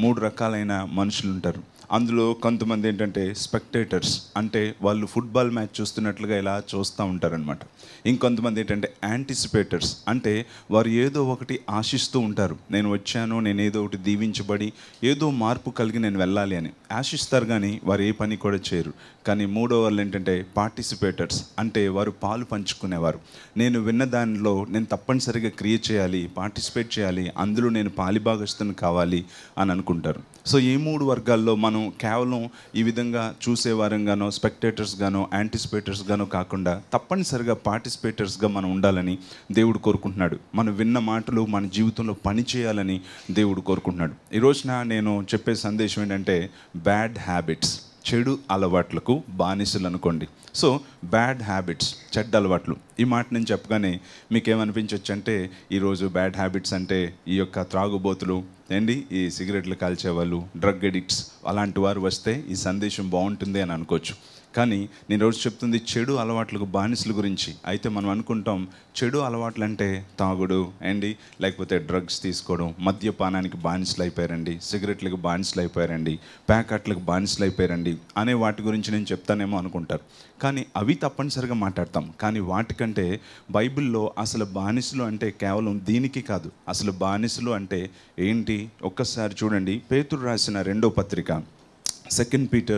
మూడు రకాలైన మనుషులు ఉంటారు. అందులో కొంతమంది ఏంటంటే స్పెక్టేటర్స్, అంటే వాళ్ళు ఫుట్బాల్ మ్యాచ్ చూస్తున్నట్లుగా ఇలా చూస్తూ ఉంటారనమాట. ఇంకొంతమంది ఏంటంటే యాంటిసిపేటర్స్, అంటే వారు ఏదో ఒకటి ఆశిస్తూ ఉంటారు. నేను వచ్చాను, నేను ఏదో ఒకటి దీవించబడి ఏదో మార్పు కలిగి నేను వెళ్ళాలి అని ఆశిస్తారు, కానీ వారు ఏ పని కూడా చేయరు. కానీ మూడో వాళ్ళు ఏంటంటే పార్టిసిపేటర్స్, అంటే వారు పాలు పంచుకునేవారు. నేను విన్న దానిలో నేను తప్పనిసరిగా క్రియేట్ చేయాలి, పార్టిసిపేట్ చేయాలి, అందులో నేను పాలిభాగస్తుని కావాలి అని అనుకుంటారు. సో ఈ మూడు వర్గాల్లో మనం కేవలం ఈ విధంగా చూసేవారంగానో, స్పెక్టేటర్స్గానో, యాంటిసిపేటర్స్గానో కాకుండా తప్పనిసరిగా పార్టిసిపేటర్స్గా మనం ఉండాలని దేవుడు కోరుకుంటున్నాడు. మనం విన్న మాటలు మన జీవితంలో పని చేయాలని దేవుడు కోరుకుంటున్నాడు. ఈ రోజున నేను చెప్పే సందేశం ఏంటంటే బ్యాడ్ హ్యాబిట్స్, చెడు అలవాట్లకు బానిసలు అనుకోండి. సో బ్యాడ్ హ్యాబిట్స్, చెడ్డ అలవాట్లు, ఈ మాట నేను చెప్పగానే మీకేమనిపించవచ్చు అంటే ఈరోజు బ్యాడ్ హ్యాబిట్స్ అంటే ఈ యొక్క త్రాగుబోతులు ఈ సిగరెట్లు కాల్చేవాళ్ళు, డ్రగ్ ఎడిక్ట్స్ అలాంటి వారు వస్తే ఈ సందేశం బాగుంటుంది అని అనుకోవచ్చు. కానీ నేను రోజు చెప్తుంది చెడు అలవాట్లకు బానిసల గురించి. అయితే మనం అనుకుంటాం చెడు అలవాట్లు అంటే తాగుడు లేకపోతే డ్రగ్స్ తీసుకోవడం, మద్యపానానికి బానిసలు అయిపోయారండి, సిగరెట్లకు బానిసలు అయిపోయారండి, ప్యాకెట్లకు బానిసలు అయిపోయారండి అనే వాటి గురించి నేను చెప్తానేమో అనుకుంటారు. కానీ అవి తప్పనిసరిగా మాట్లాడతాం. కానీ వాటికంటే బైబిల్లో అసలు బానిసలు అంటే కేవలం దీనికి కాదు. అసలు బానిసలు అంటే ఏంటి ఒక్కసారి చూడండి. పేతురు రాసిన 2వ పత్రిక 2 Peter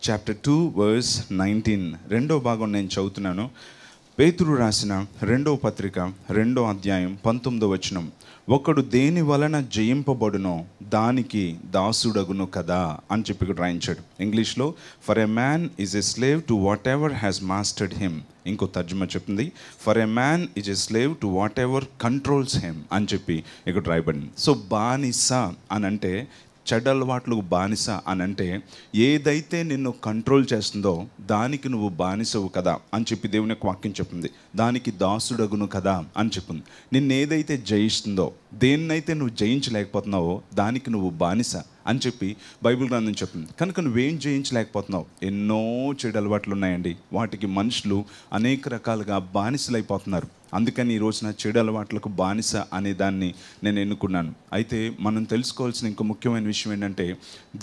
chapter 2 verse 19, రెండో భాగం నేను చదువుతున్నాను. పేతురు రాసిన 2వ పత్రిక 2వ అధ్యాయం 19వ వచనం. ఒకడు దేని వలన జయింపబడునో దానికి దాసుడగును కదా అని చెప్పి ఇక్కడ రాయించాడు. ఇంగ్లీష్లో for a man is a slave to what ever has mastered him. ఇంకో తర్జుమా చెప్తుంది for a man is a slave to what ever controls him అని చెప్పి ఇక్కడ రాయబడింది. సో బానిస అని అంటే, చెడ్డ అలవాట్లకు బానిస అని అంటే ఏదైతే నిన్ను కంట్రోల్ చేస్తుందో దానికి నువ్వు బానిసవు కదా అని చెప్పి దేవుని యొక్క వాక్యం చెప్తుంది. దానికి దాసుడగును కదా అని చెప్పింది. నిన్ను ఏదైతే జయిస్తుందో, దేన్నైతే నువ్వు జయించలేకపోతున్నావో దానికి నువ్వు బానిస అని చెప్పి బైబిల్ గ్రంథం చెప్తుంది. కనుక నువ్వేం జయించలేకపోతున్నావు? ఎన్నో చెడు అలవాట్లు ఉన్నాయండి. వాటికి మనుషులు అనేక రకాలుగా బానిసలు అయిపోతున్నారు. అందుకని ఈ రోజున చెడు అలవాట్లకు బానిస అనే దాన్ని నేను ఎన్నుకున్నాను. అయితే మనం తెలుసుకోవాల్సిన ఇంకో ముఖ్యమైన విషయం ఏంటంటే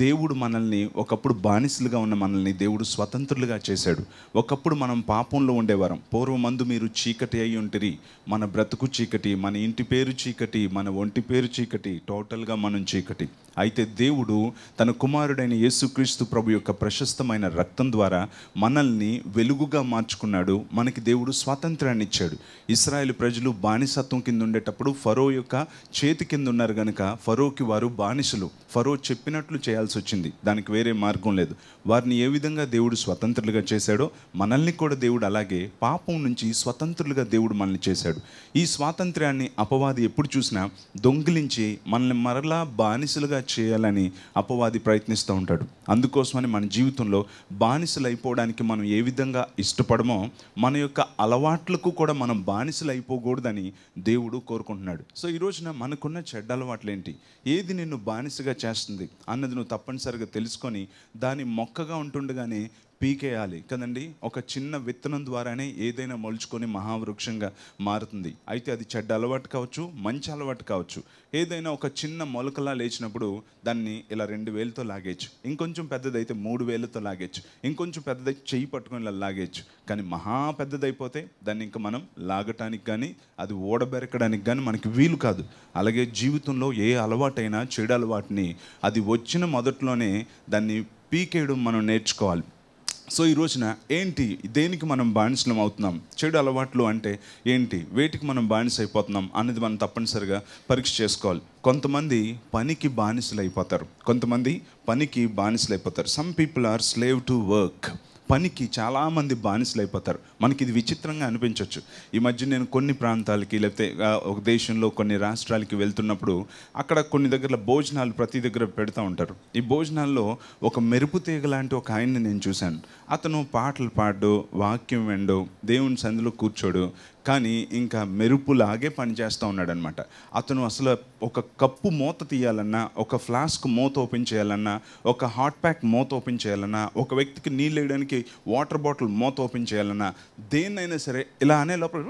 దేవుడు మనల్ని, ఒకప్పుడు బానిసలుగా ఉన్న మనల్ని దేవుడు స్వతంత్రులుగా చేశాడు. ఒకప్పుడు మనం పాపంలో ఉండేవారం. పూర్వమందు మీరు చీకటి అయి ఉంటిరి. మన బ్రతుకు చీకటి, మన ఇంటి పేరు చీకటి, మన ఒంటి పేరు చీకటి, టోటల్గా మనం చీకటి. అయితే దేవుడు తన కుమారుడైన యేసుక్రీస్తు ప్రభు యొక్క ప్రశస్తమైన రక్తం ద్వారా మనల్ని వెలుగుగా మార్చుకున్నాడు. మనకి దేవుడు స్వాతంత్రాన్ని ఇచ్చాడు. ఇశ్రాయేలు ప్రజలు బానిసత్వం కింద ఉండేటప్పుడు ఫరో యొక్క చేతి కింద ఉన్నారు కనుక ఫరోకి వారు బానిసలు. ఫరో చెప్పినట్లు చేయాల్సి వచ్చింది. దానికి వేరే మార్గం లేదు. వారిని ఏ విధంగా దేవుడు స్వతంత్రులుగా చేశాడో మనల్ని కూడా దేవుడు అలాగే పాపం నుంచి స్వతంత్రులుగా దేవుడు మనల్ని చేశాడు. ఈ స్వాతంత్ర్యాన్ని అపవాది ఎప్పుడు చూసినా దొంగిలించి మనల్ని మరలా బానిసలుగా చేయాలని అపవాది ప్రయత్నిస్తూ ఉంటాడు. అందుకోసమని మన జీవితంలో బానిసలు అయిపోవడానికి మనం ఏ విధంగా ఇష్టపడమో మన యొక్క అలవాట్లకు కూడా మనం బానిసలు అయిపోకూడదని దేవుడు కోరుకుంటున్నాడు. సో ఈ రోజున మనకున్న చెడ్డ అలవాట్లు ఏంటి, ఏది నిన్ను బానిసగా చేస్తుంది అన్నది నువ్వు తప్పనిసరిగా తెలుసుకొని దాని మొక్కగా ఉంటుండగానే పీకేయాలి కదండి. ఒక చిన్న విత్తనం ద్వారానే ఏదైనా మొలుచుకొని మహావృక్షంగా మారుతుంది. అయితే అది చెడ్డ అలవాటు కావచ్చు, మంచి అలవాటు కావచ్చు. ఏదైనా ఒక చిన్న మొలకలా లేచినప్పుడు దాన్ని ఇలా 2 వేలతో లాగేయచ్చు, ఇంకొంచెం పెద్దదైతే 3 వేలతో లాగేయచ్చు, ఇంకొంచెం పెద్దదైతే చెయ్యి పట్టుకొని ఇలా లాగేయచ్చు. కానీ మహా పెద్దదైపోతే దాన్ని ఇంకా మనం లాగటానికి కానీ అది ఓడబెరకడానికి కానీ మనకి వీలు కాదు. అలాగే జీవితంలో ఏ అలవాటైనా చెడు అలవాటుని అది వచ్చిన మొదట్లోనే దాన్ని పీకేయడం మనం నేర్చుకోవాలి. సో ఈ రోజున ఏంటి, దేనికి మనం బానిసలం అవుతున్నాం, చెడు అలవాట్లు అంటే ఏంటి, వేటికి మనం బానిస అయిపోతున్నాం అనేది మనం తప్పనిసరిగా పరీక్ష చేసుకోవాలి. కొంతమంది పనికి బానిసలు అయిపోతారు, కొంతమంది పనికి బానిసలు అయిపోతారు. Some people are slave to work. పనికి చాలామంది బానిసలు అయిపోతారు. మనకి ఇది విచిత్రంగా అనిపించవచ్చు. ఈ మధ్య నేను కొన్ని ప్రాంతాలకి లేకపోతే ఒక దేశంలో కొన్ని రాష్ట్రాలకి వెళ్తున్నప్పుడు అక్కడ కొన్ని దగ్గర భోజనాలు ప్రతి దగ్గర పెడతా ఉంటారు. ఈ భోజనాల్లో ఒక మెరుపు తీగ లాంటి ఒక ఆయన్ని నేను చూశాను. అతను పాటలు పాడు, వాక్యం వెండు, దేవుని సంధిలో కూర్చోడు, కానీ ఇంకా మెరుపులాగే పనిచేస్తూ ఉన్నాడు అనమాట. అతను అసలు ఒక కప్పు మూత తీయాలన్నా, ఒక ఫ్లాస్క్ మూత ఓపెన్ చేయాలన్నా, ఒక హాట్ ప్యాక్ మూత ఓపెన్ చేయాలన్నా, ఒక వ్యక్తికి నీళ్ళు వేయడానికి వాటర్ బాటిల్ మూత ఓపెన్ చేయాలన్నా, దేన్నైనా సరే ఇలా అనే లోపల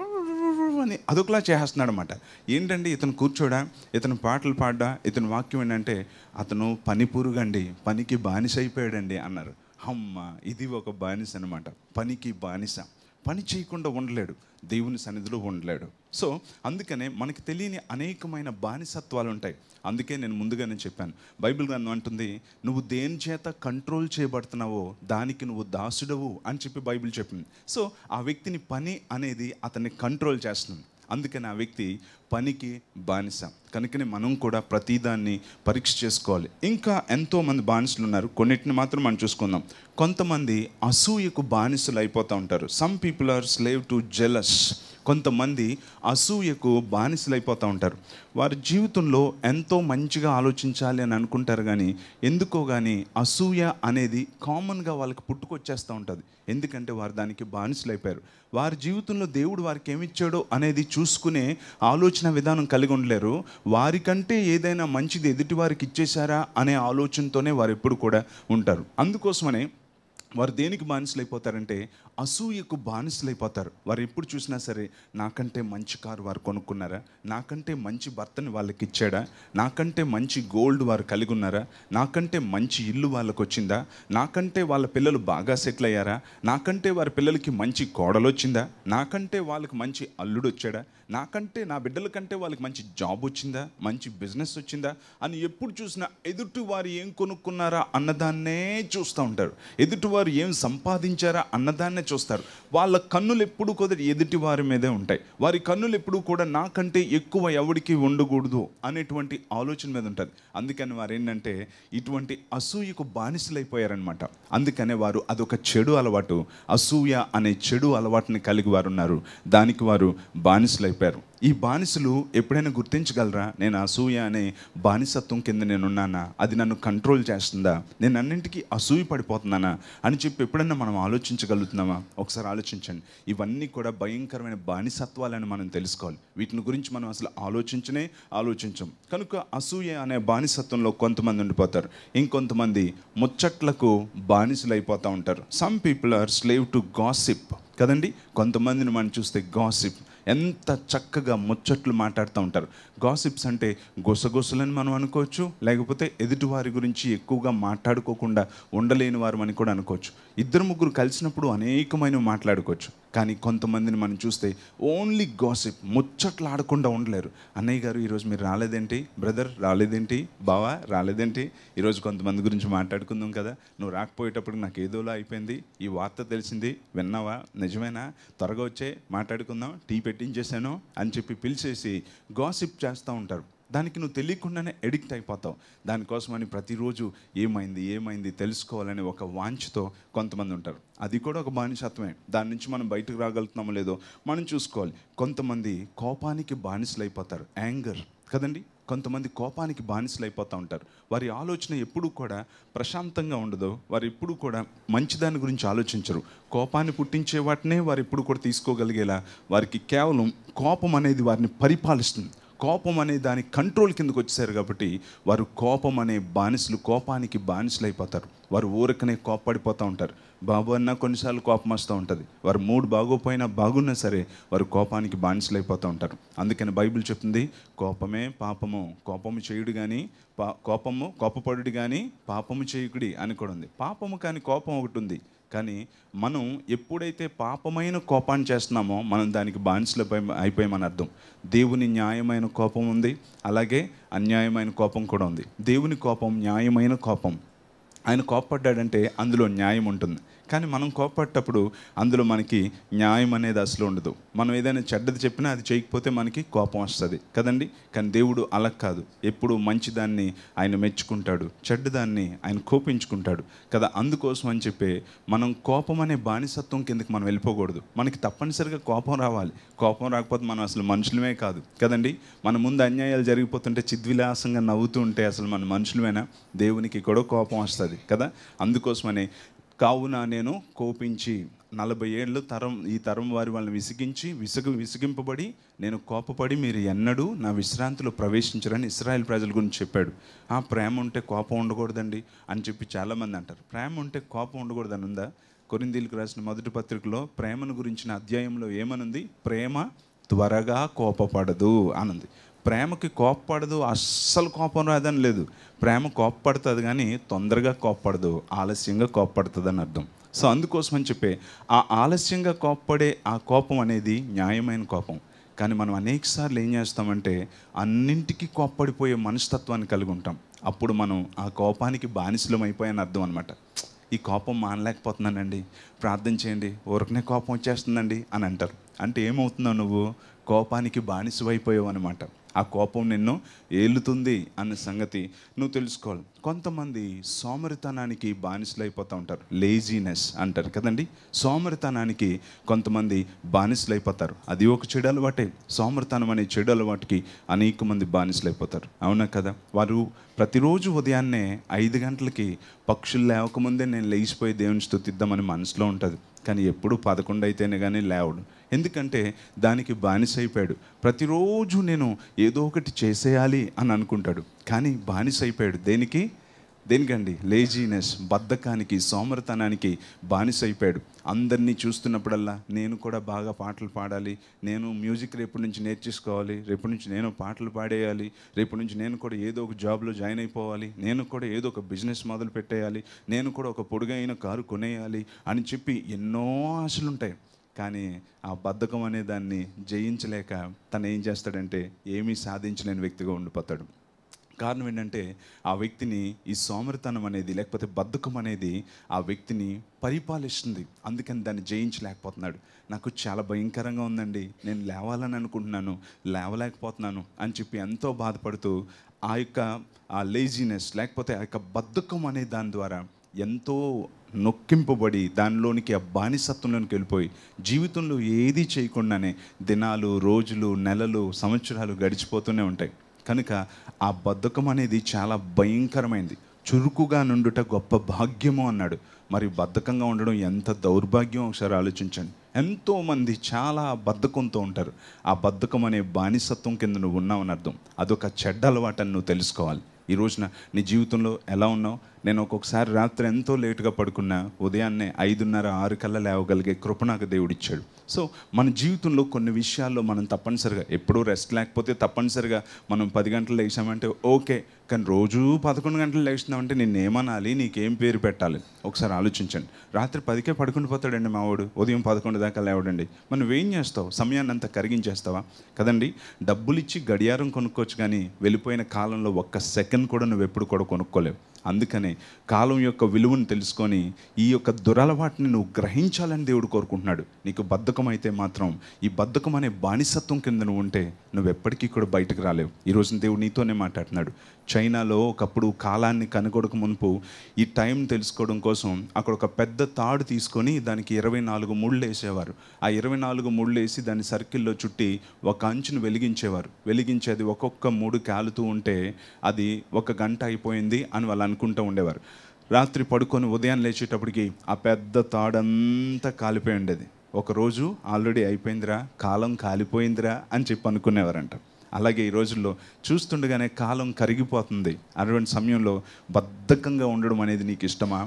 అందరూ అదొకలా చేస్తున్నాడు అనమాట. ఏంటండి ఇతను కూర్చోడా, ఇతను పాటలు పాడ్డా, ఇతను వాక్యం ఏంటంటే అతను పని పురుగండి, పనికి బానిస అయిపోయాడండి అన్నారు. అమ్మ, ఇది ఒక బానిస అనమాట. పనికి బానిస, పని చేయకుండా ఉండలేడు, దేవుని సన్నిధిలో ఉండలేడు. సో అందుకనే మనకి తెలియని అనేకమైన బానిసత్వాలు ఉంటాయి. అందుకే నేను ముందుగానే చెప్పాను, బైబిల్ గ్రంథం అంటుంది, నువ్వు దేని చేత కంట్రోల్ చేయబడుతున్నావో దానికి నువ్వు దాసుడవు అని చెప్పి బైబిల్ చెప్పింది. సో ఆ వ్యక్తిని పని అనేది అతన్ని కంట్రోల్ చేస్తుంది. అందుకని ఆ వ్యక్తి పనికి బానిస. కనుకనే మనం కూడా ప్రతిదాన్ని పరీక్ష చేసుకోవాలి. ఇంకా ఎంతోమంది బానిసలు ఉన్నారు, కొన్నిటిని మాత్రం మనం చూసుకుందాం. కొంతమంది అసూయకు బానిసలు అయిపోతూ ఉంటారు. Some people are slave to jealous. కొంతమంది అసూయకు బానిసలు అయిపోతూ ఉంటారు. వారి జీవితంలో ఎంతో మంచిగా ఆలోచించాలి అని అనుకుంటారు, కానీ ఎందుకో కానీ అసూయ అనేది కామన్గా వాళ్ళకి పుట్టుకొచ్చేస్తూ ఉంటుంది. ఎందుకంటే వారు దానికి బానిసలు అయిపోయారు. వారి జీవితంలో దేవుడు వారికి ఏమిచ్చాడో అనేది చూసుకునే ఆలోచన విధానం కలిగి ఉండలేరు. వారికంటే ఏదైనా మంచిది ఎదుటి వారికి ఇచ్చేశారా అనే ఆలోచనతోనే వారు ఎప్పుడు కూడా ఉంటారు. అందుకోసమనే వారు దేనికి బానిసలు అయిపోతారంటే అసూయకు బానిసలు అయిపోతారు. వారు ఎప్పుడు చూసినా సరే, నాకంటే మంచి కారు వారు కొనుక్కున్నారా, నాకంటే మంచి భర్తని వాళ్ళకి ఇచ్చాడా, నాకంటే మంచి గోల్డ్ వారు కలిగి ఉన్నారా, నాకంటే మంచి ఇల్లు వాళ్ళకు వచ్చిందా, నాకంటే వాళ్ళ పిల్లలు బాగా సెటిల్ అయ్యారా, నాకంటే వారి పిల్లలకి మంచి కోడలు వచ్చిందా, నాకంటే వాళ్ళకి మంచి అల్లుడు వచ్చాడా, నాకంటే నా బిడ్డల కంటే వాళ్ళకి మంచి జాబ్ వచ్చిందా, మంచి బిజినెస్ వచ్చిందా అని ఎప్పుడు చూసినా ఎదుటి వారు ఏం కొనుక్కున్నారా అన్నదాన్నే చూస్తూ ఉంటారు. ఎదుటివారు ఏం సంపాదించారా అన్నదాన్నే చూస్తారు. వాళ్ళ కన్నులు ఎప్పుడు కూడా ఎదుటి వారి మీదే ఉంటాయి. వారి కన్నులు ఎప్పుడు కూడా నాకంటే ఎక్కువ ఎవడికి ఉండకూడదు అనేటువంటి ఆలోచన మీద ఉంటుంది. అందుకని వారు ఏంటంటే ఇటువంటి అసూయకు బానిసలైపోయారనమాట. అందుకనే వారు అదొక చెడు అలవాటు, అసూయ అనే చెడు అలవాటుని కలిగి వారు ఉన్నారు. దానికి వారు బానిసలైపోయారు. ఈ బానిసలు ఎప్పుడైనా గుర్తించగలరా, నేను అసూయ అనే బానిసత్వం కింద నేనున్నానా, అది నన్ను కంట్రోల్ చేస్తుందా, నేను అన్నింటికీ అసూయ పడిపోతున్నానా అని చెప్పి ఎప్పుడైనా మనం ఆలోచించగలుగుతున్నామా? ఒకసారి ఆలోచించండి. ఇవన్నీ కూడా భయంకరమైన బానిసత్వాలని మనం తెలుసుకోవాలి. వీటిని గురించి మనం అసలు ఆలోచించం. కనుక అసూయ అనే బానిసత్వంలో కొంతమంది ఉండిపోతారు. ఇంకొంతమంది ముచ్చట్లకు బానిసలు అయిపోతూ ఉంటారు. Some people are slave to gossip కదండి. కొంతమందిని మనం చూస్తే గాసిప్, ఎంత చక్కగా ముచ్చట్లు మాట్లాడుతూ ఉంటారు. గాసిప్స్ అంటే గుసగుసలని మనం అనుకోవచ్చు, లేకపోతే ఎదుటివారి గురించి ఎక్కువగా మాట్లాడుకోకుండా ఉండలేని వారు అని కూడా అనుకోవచ్చు. ఇద్దరు ముగ్గురు కలిసినప్పుడు అనేకమైనవి మాట్లాడుకోవచ్చు. కానీ కొంతమందిని మనం చూస్తే ఓన్లీ గాసిప్, ముచ్చట్లు ఆడకుండా ఉండలేరు. అన్నయ్య గారు ఈరోజు మీరు రాలేదేంటి, బ్రదర్ రాలేదేంటి, బావా రాలేదేంటి, ఈరోజు కొంతమంది గురించి మాట్లాడుకుందాం కదా, నువ్వు రాకపోయేటప్పుడు నాకు ఏదోలా అయిపోయింది, ఈ వార్త తెలిసింది, విన్నావా, నిజమేనా, త్వరగా వచ్చే మాట్లాడుకుందాం, టీ పెట్టించేసాను అని చెప్పి పిలిచేసి గాసిప్ చేస్తూ ఉంటారు. దానికి నువ్వు తెలియకుండానే ఎడిక్ట్ అయిపోతావు. దానికోసమని ప్రతిరోజు ఏమైంది తెలుసుకోవాలని ఒక వాంఛతో కొంతమంది ఉంటారు. అది కూడా ఒక బానిసత్వమే. దాని నుంచి మనం బయటకు రాగలుగుతున్నామో లేదో మనం చూసుకోవాలి. కొంతమంది కోపానికి బానిసలు అయిపోతారు, యాంగర్ కదండి. కొంతమంది కోపానికి బానిసలు అయిపోతూ ఉంటారు. వారి ఆలోచన ఎప్పుడూ కూడా ప్రశాంతంగా ఉండదు. వారు ఎప్పుడూ కూడా మంచిదాని గురించి ఆలోచించరు. కోపాన్ని పుట్టించే వాటినే వారు ఎప్పుడు కూడా తీసుకోగలిగేలా వారికి కేవలం కోపం అనేది వారిని పరిపాలిస్తుంది. కోపం అనే దాని కంట్రోల్ కిందకు వచ్చేసారు కాబట్టి వారు కోపం అనే బానిసలు, కోపానికి బానిసలు అయిపోతారు. వారు ఊరకనే కోప్పడిపోతూ ఉంటారు. బాబు అన్నా కొన్నిసార్లు కోపం వస్తూ ఉంటుంది. వారు మూడు బాగోపోయినా బాగున్నా సరే వారు కోపానికి బానిసలు అయిపోతూ ఉంటారు. అందుకని బైబిల్ చెప్తుంది, కోపమే పాపము, కోపము చేయుడు కానీ కోపపడుడు కానీ పాపము చేయుకుడి అని కూడా ఉంది. పాపము కానీ కోపం ఒకటి ఉంది. కానీ మనం ఎప్పుడైతే పాపమైన కోపాన్ని చేస్తున్నామో మనం దానికి బానిసలు అయిపోయామని అర్థం. దేవుని న్యాయమైన కోపం ఉంది, అలాగే అన్యాయమైన కోపం కూడా ఉంది. దేవుని కోపం న్యాయమైన కోపం. ఆయన కోపడ్డాడంటే అందులో న్యాయం ఉంటుంది. కానీ మనం కోపపడ్డప్పుడు అందులో మనకి న్యాయం అనేది అసలు ఉండదు. మనం ఏదైనా చెడ్డది చెప్పినా అది చేయకపోతే మనకి కోపం వస్తుంది కదండి. కానీ దేవుడు అలా కాదు. ఎప్పుడు మంచిదాన్ని ఆయన మెచ్చుకుంటాడు, చెడ్డదాన్ని ఆయన కోపించుకుంటాడు కదా. అందుకోసం అని చెప్పి మనం కోపం అనే బానిసత్వం కిందకి మనం వెళ్ళిపోకూడదు. మనకి తప్పనిసరిగా కోపం రావాలి. కోపం రాకపోతే మనం అసలు మనుషులమే కాదు కదండి. మన ముందు అన్యాయాలు జరిగిపోతుంటే చిద్విలాసంగా నవ్వుతూ ఉంటే అసలు మన మనుషులమేనా? దేవునికి కూడా కోపం వస్తుంది కదా. అందుకోసమని కావున నేను కోపించి 40 ఏళ్ళు ఈ తరం వారి వాళ్ళని విసిగింపబడి నేను కోపపడి మీరు ఎన్నడూ నా విశ్రాంతిలో ప్రవేశించరని ఇశ్రాయేల్ ప్రజల గురించి చెప్పాడు. ప్రేమ ఉంటే కోపం ఉండకూడదండి అని చెప్పి చాలామంది అంటారు. ప్రేమ ఉంటే కోపం ఉండకూడదని ఉందా? కొరింథీయులకు రాసిన మొదటి పత్రికలో ప్రేమను గురించిన అధ్యాయంలో ఏమనుంది? ప్రేమ త్వరగా కోపపడదు అన్నది. ప్రేమకి కోపపడదు, అస్సలు కోపం రాదని లేదు. ప్రేమ కోపపడుతుంది కానీ తొందరగా కోపపడదు, ఆలస్యంగా కోపపడుతుంది అని అర్థం. సో అందుకోసం అని చెప్పి ఆ ఆలస్యంగా కోపపడే ఆ కోపం అనేది న్యాయమైన కోపం. కానీ మనం అనేకసార్లు ఏం చేస్తామంటే అన్నింటికీ కోప్పడిపోయే మనస్తత్వాన్ని కలిగి ఉంటాం. అప్పుడు మనం ఆ కోపానికి బానిసలం అయిపోయాని అర్థం అనమాట. ఈ కోపం మానలేకపోతున్నానండి, ప్రార్థన చేయండి, ఊరకనే కోపం వచ్చేస్తుందండి అని అంటారు. అంటే ఏమవుతున్నావు, నువ్వు కోపానికి బానిసమైపోయావు అనమాట. ఆ కోపం నిన్ను ఏలుతుంది అన్న సంగతి నువ్వు తెలుసుకోవాలి. కొంతమంది సోమరితనానికి బానిసలు అయిపోతూ ఉంటారు, లేజీనెస్ అంటారు కదండి. సోమరితనానికి కొంతమంది బానిసలు అయిపోతారు. అది ఒక చెడు అలవాటే. సోమరితనం అనే చెడు అలవాటుకి అనేక మంది బానిసలు అయిపోతారు, అవునా కదా. వారు ప్రతిరోజు ఉదయాన్నే 5 గంటలకి పక్షులు లేవకముందే నేను లేచిపోయి దేవుని స్తుతిద్దామని మనసులో ఉంటుంది. కానీ ఎప్పుడు 11 అయితేనే కానీ లేవడు. ఎందుకంటే దానికి బానిస అయిపోయాడు. ప్రతిరోజు నేను ఏదో ఒకటి చేసేయాలి అని అనుకుంటాడు, కానీ బానిస అయిపోయాడు. దేనికండి? లేజీనెస్, బద్ధకానికి, సోమరితనానికి బానిస అయిపోయాడు. అందరినీ చూస్తున్నప్పుడల్లా నేను కూడా బాగా పాటలు పాడాలి, నేను మ్యూజిక్ రేపటి నుంచి నేర్చేసుకోవాలి, రేపటి నుంచి నేను పాటలు పాడేయాలి, రేపటి నుంచి నేను కూడా ఏదో ఒక జాబ్లో జాయిన్ అయిపోవాలి, నేను కూడా ఏదో ఒక బిజినెస్ మొదలు పెట్టేయాలి, నేను కూడా ఒక పొడుగైన కారు కొనేయాలి అని చెప్పి ఎన్నో ఆశలు ఉంటాయి. కానీ ఆ బద్ధకం అనే దాన్ని జయించలేక తను ఏం చేస్తాడంటే ఏమీ సాధించలేని వ్యక్తిగా ఉండిపోతాడు. కారణం ఏంటంటే ఆ వ్యక్తిని ఈ సోమరితనం అనేది లేకపోతే బద్ధకం అనేది ఆ వ్యక్తిని పరిపాలిస్తుంది. అందుకని దాన్ని జయించలేకపోతున్నాడు. నాకు చాలా భయంకరంగా ఉందండి, నేను లేవాలని అనుకుంటున్నాను, లేవలేకపోతున్నాను అని చెప్పి ఎంతో బాధపడుతూ ఆ లేజినెస్ లేకపోతే ఆ యొక్క బద్ధకం అనే దాని ద్వారా ఎంతో నొక్కింపబడి దానిలోనికి ఆ బానిసత్వంలోనికి వెళ్ళిపోయి జీవితంలో ఏది చేయకుండానే దినాలు, రోజులు, నెలలు, సంవత్సరాలు గడిచిపోతూనే ఉంటాయి. కనుక ఆ బద్ధకం అనేది చాలా భయంకరమైంది. చురుకుగా నుండుట గొప్ప భాగ్యము అన్నాడు. మరి బద్ధకంగా ఉండడం ఎంత దౌర్భాగ్యం ఒకసారి ఆలోచించండి. ఎంతోమంది చాలా బద్ధకంతో ఉంటారు. ఆ బద్ధకం అనే బానిసత్వం కింద నువ్వు ఉన్నావు అని అర్థం. అదొక చెడ్డ అలవాటని నువ్వు తెలుసుకోవాలి. ఈ రోజున నీ జీవితంలో ఎలా ఉన్నావు? నేను ఒక్కొక్కసారి రాత్రి ఎంతో లేటుగా పడుకున్నా, ఉదయాన్నే 5:30, 6 కల్లా లేవగలిగే కృప నాకు దేవుడిచ్చాడు. సో మన జీవితంలో కొన్ని విషయాల్లో మనం తప్పనిసరిగా ఎప్పుడూ రెస్ట్ లేకపోతే తప్పనిసరిగా మనం 10 గంటలు లేచామంటే ఓకే, కానీ రోజు 11 గంటలు లేచినామంటే నిన్నేమనాలి, నీకేం పేరు పెట్టాలి? ఒకసారి ఆలోచించండి. రాత్రి 10కే పడుకుని పోతాడండి మావాడు, ఉదయం 11 దాకా లేవడండి. మనం ఏం చేస్తావు? సమయాన్ని అంతా కరిగించేస్తావా? కదండి. డబ్బులు ఇచ్చి గడియారం కొనుక్కోవచ్చు, కానీ వెళ్ళిపోయిన కాలంలో ఒక్క సెకండ్ కూడా నువ్వు ఎప్పుడు కూడా కొనుక్కోలేవు. అందుకనే కాలం యొక్క విలువను తెలుసుకొని ఈ యొక్క దురలవాటిని నువ్వు గ్రహించాలని దేవుడు కోరుకుంటున్నాడు. నీకు బద్ధకం అయితే మాత్రం ఈ బద్ధకం అనే బానిసత్వం కింద నువ్వు ఉంటే నువ్వు ఎప్పటికీ కూడా బయటకు రాలేవు. ఈరోజు దేవుడు నీతోనే మాట్లాడుతున్నాడు. చైనాలో ఒకప్పుడు కాలాన్ని కనుగొనక మునుపు ఈ టైం తెలుసుకోవడం కోసం అక్కడ ఒక పెద్ద తాడు తీసుకొని దానికి 24 ముళ్ళు వేసేవారు. ఆ 24 ముళ్ళు వేసి దాన్ని సర్కిల్లో చుట్టి ఒక అంచును వెలిగించేది ఒక్కొక్క 3 కాలుతూ ఉంటే అది 1 గంట అయిపోయింది అని వాళ్ళు అనుకుంటూ ఉండేవారు. రాత్రి పడుకొని ఉదయం లేచేటప్పటికి ఆ పెద్ద తాడంతా కాలిపోయి ఉండేది. ఒకరోజు ఆల్రెడీ అయిపోయిందిరా, కాలం కాలిపోయిందిరా అని చెప్పి అనుకునేవారంట. అలాగే ఈ రోజుల్లో చూస్తుండగానే కాలం కరిగిపోతుంది. అటువంటి సమయంలో బద్ధకంగా ఉండడం అనేది నీకు ఇష్టమా?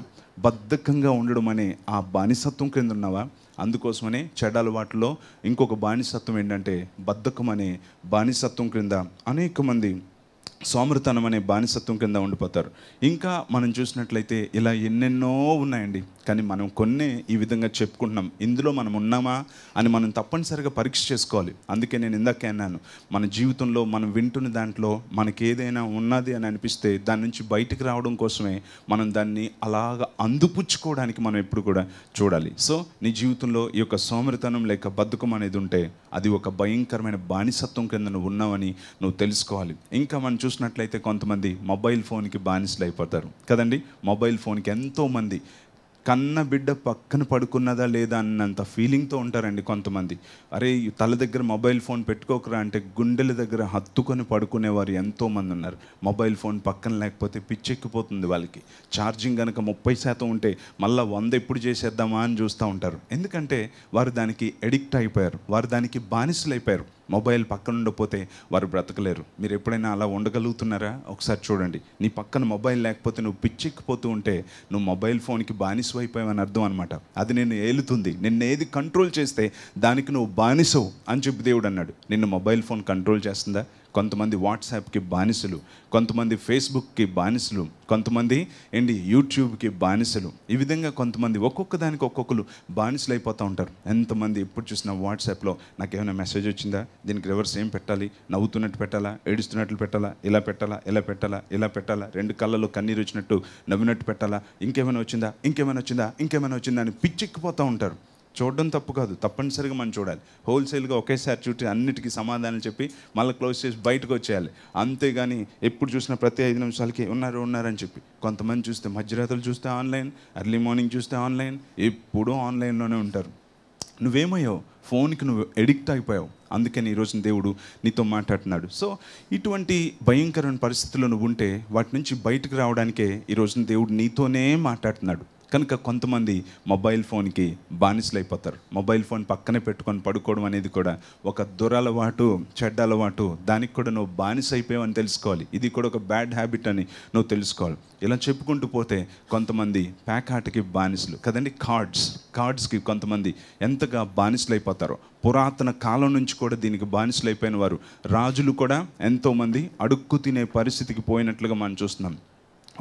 బద్ధకంగా ఉండడం అనే ఆ బానిసత్వం క్రింద ఉన్నావా? అందుకోసమనే చెడ్డ అలవాటులో ఇంకొక బానిసత్వం ఏంటంటే బద్ధకం అనే బానిసత్వం క్రింద అనేక మంది సోమరితనం అనే బానిసత్వం కింద ఉండిపోతారు. ఇంకా మనం చూసినట్లయితే ఇలా ఎన్నెన్నో ఉన్నాయండి. కానీ మనం కొన్ని ఈ విధంగా చెప్పుకుంటున్నాం. ఇందులో మనం ఉన్నామా అని మనం తప్పనిసరిగా పరీక్ష చేసుకోవాలి. అందుకే నేను ఇందాకే అన్నాను, మన జీవితంలో మనం వింటున్న దాంట్లో మనకి ఏదైనా ఉన్నది అని అనిపిస్తే దాని నుంచి బయటకు రావడం కోసమే మనం దాన్ని అలాగ అందిపుచ్చుకోవడానికి మనం ఎప్పుడు కూడా చూడాలి. సో నీ జీవితంలో ఈ యొక్క సోమరితనం లేక బద్ధకం అనేది ఉంటే అది ఒక భయంకరమైన బానిసత్వం కింద నువ్వు ఉన్నావని నువ్వు తెలుసుకోవాలి. ఇంకా మనం చూసినట్లయితే కొంతమంది మొబైల్ ఫోన్కి బానిసలు అయిపోతారు కదండి. మొబైల్ ఫోన్కి ఎంతోమంది కన్న బిడ్డ పక్కన పడుకున్నదా లేదా అన్నంత ఫీలింగ్తో ఉంటారండి కొంతమంది. అరే తల దగ్గర మొబైల్ ఫోన్ పెట్టుకోకరా అంటే గుండెల దగ్గర హత్తుకొని పడుకునేవారు ఎంతోమంది ఉన్నారు. మొబైల్ ఫోన్ పక్కన లేకపోతే పిచ్చెక్కిపోతుంది వాళ్ళకి. ఛార్జింగ్ కనుక 30% ఉంటే మళ్ళీ 100 ఎప్పుడు చేసేద్దామా అని చూస్తూ ఉంటారు. ఎందుకంటే వారు దానికి ఎడిక్ట్ అయిపోయారు, వారు దానికి బానిసలు అయిపోయారు. మొబైల్ పక్కన ఉండకపోతే వారు బ్రతకలేరు. మీరు ఎప్పుడైనా అలా ఉండగలుగుతున్నారా? ఒకసారి చూడండి. నీ పక్కన మొబైల్ లేకపోతే నువ్వు పిచ్చెక్కిపోతూ ఉంటే నువ్వు మొబైల్ ఫోన్కి బానిస అయిపోయావని అర్థం అనమాట. అది నిన్ను ఏలుతుంది. నిన్ను ఏది కంట్రోల్ చేస్తే దానికి నువ్వు బానిసవు అని చెప్పి దేవుడు అన్నాడు. నిన్ను మొబైల్ ఫోన్ కంట్రోల్ చేస్తుందా? కొంతమంది వాట్సాప్కి బానిసలు, కొంతమంది ఫేస్బుక్కి బానిసలు, కొంతమంది యూట్యూబ్కి బానిసలు. ఈ విధంగా కొంతమంది ఒక్కొక్క దానికి ఒక్కొక్కరు బానిసలు అయిపోతూ ఉంటారు. ఎంతమంది ఎప్పుడు చూసినా వాట్సాప్లో నాకేమైనా మెసేజ్ వచ్చిందా, దీనికి రివర్స్ ఏం పెట్టాలి, నవ్వుతున్నట్టు పెట్టాలా, ఏడుస్తున్నట్లు పెట్టాలా, ఇలా పెట్టాలా, ఇలా పెట్టాలా, ఇలా పెట్టాలా, 2 కళ్ళలో కన్నీరు వచ్చినట్టు నవ్వినట్టు పెట్టాలా, ఇంకేమైనా వచ్చిందా, ఇంకేమైనా వచ్చిందా, ఇంకేమైనా వచ్చిందా అని పిచ్చెక్కిపోతూ ఉంటారు. చూడడం తప్పు కాదు, తప్పనిసరిగా మనం చూడాలి. హోల్సేల్గా ఒకేసారి చుట్టి అన్నిటికీ సమాధానం చెప్పి మళ్ళీ క్లోజ్ చేసి బయటకు వచ్చేయాలి. అంతేగాని ఎప్పుడు చూసినా ప్రతి 5 నిమిషాలకి ఉన్నారని చెప్పి. కొంతమంది చూస్తే మధ్యరాత్రులు చూస్తే ఆన్లైన్, ఎర్లీ మార్నింగ్ చూస్తే ఆన్లైన్, ఎప్పుడూ ఆన్లైన్లోనే ఉంటారు. నువ్వేమయ్యావు? ఫోన్కి నువ్వు ఎడిక్ట్ అయిపోయావు. అందుకని ఈరోజు దేవుడు నీతో మాట్లాడుతున్నాడు. సో ఇటువంటి భయంకరమైన పరిస్థితుల్లో నువ్వు ఉంటే వాటి నుంచి బయటకు రావడానికే ఈరోజు దేవుడు నీతోనే మాట్లాడుతున్నాడు. కనుక కొంతమంది మొబైల్ ఫోన్కి బానిసలు అయిపోతారు. మొబైల్ ఫోన్ పక్కనే పెట్టుకొని పడుకోవడం అనేది కూడా ఒక దురలవాటు, చెడ్డ అలవాటు. దానికి కూడా నువ్వు బానిస అయిపోయావని తెలుసుకోవాలి. ఇది కూడా ఒక బ్యాడ్ హ్యాబిట్ అని నువ్వు తెలుసుకోవాలి. ఇలా చెప్పుకుంటూ పోతే కొంతమంది ప్యాకాటకి బానిసలు కదండి. కార్డ్స్కి కొంతమంది ఎంతగా బానిసలు అయిపోతారో. పురాతన కాలం నుంచి కూడా దీనికి బానిసలు అయిపోయిన వారు, రాజులు కూడా ఎంతోమంది అడుక్కు తినే పరిస్థితికి పోయినట్లుగా మనం చూస్తున్నాం.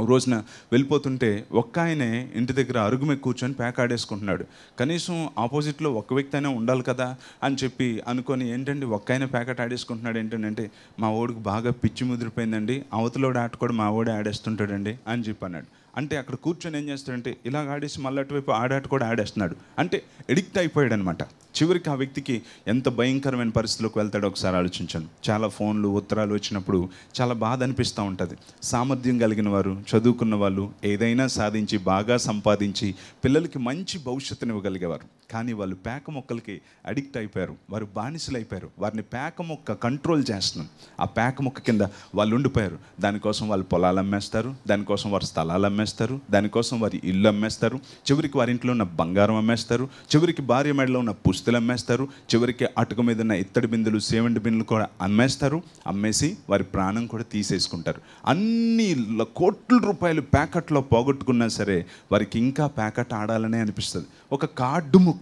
ఒక రోజున వెళ్ళిపోతుంటే ఒక్క ఆయనే ఇంటి దగ్గర అరుగు మీద కూర్చొని ప్యాక్ ఆడేసుకుంటున్నాడు. కనీసం ఆపోజిట్లో ఒక వ్యక్తి అయినా ఉండాలి కదా అని చెప్పి అనుకొని ఏంటంటే ఒక్క ఆయన ప్యాకెట్ ఆడేసుకుంటున్నాడు. ఏంటంటే మా ఓడికి బాగా పిచ్చి ముదిరిపోయిందండి, అవతలోడు ఆట కూడా మా ఓడే ఆడేస్తుంటాడండి అని చెప్పి అన్నాడు. అంటే అక్కడ కూర్చొని ఏం చేస్తాడంటే ఇలాగ ఆడేసి మళ్ళీ అటువైపు ఆడాట కూడా ఆడేస్తున్నాడు. అంటే ఎడిక్ట్ అయిపోయాడు అనమాట. చివరికి ఆ వ్యక్తికి ఎంత భయంకరమైన పరిస్థితిలోకి వెళ్తాడో ఒకసారి ఆలోచించాను. చాలా ఫోన్లు, ఉత్తరాలు వచ్చినప్పుడు చాలా బాధ అనిపిస్తూ ఉంటుంది. సామర్థ్యం కలిగిన వారు, చదువుకున్న వాళ్ళు, ఏదైనా సాధించి బాగా సంపాదించి పిల్లలకి మంచి భవిష్యత్తుని ఇవ్వగలిగేవారు. కానీ వాళ్ళు పేక మొక్కలకి అడిక్ట్ అయిపోయారు. వారు బానిసలు అయిపోయారు. వారిని పేక మొక్క కంట్రోల్ చేస్తున్నాం. ఆ పేక మొక్క కింద వాళ్ళు ఉండిపోయారు. దానికోసం వాళ్ళు పొలాలు అమ్మేస్తారు, దానికోసం వారి స్థలాలు అమ్మేస్తారు, దానికోసం వారి ఇల్లు అమ్మేస్తారు, చివరికి వారి ఇంట్లో ఉన్న బంగారం అమ్మేస్తారు, చివరికి భార్య మెడలో ఉన్న పుస్తలు అమ్మేస్తారు, చివరికి అటుక మీద ఉన్న ఇత్తడి బిందులు, సేవంటి బిందులు కూడా అమ్మేస్తారు. అమ్మేసి వారి ప్రాణం కూడా తీసేసుకుంటారు. అన్ని కోట్ల రూపాయలు ప్యాకెట్లో పోగొట్టుకున్నా సరే వారికి ఇంకా ప్యాకెట్ ఆడాలనే అనిపిస్తుంది. ఒక కార్డు ముక్క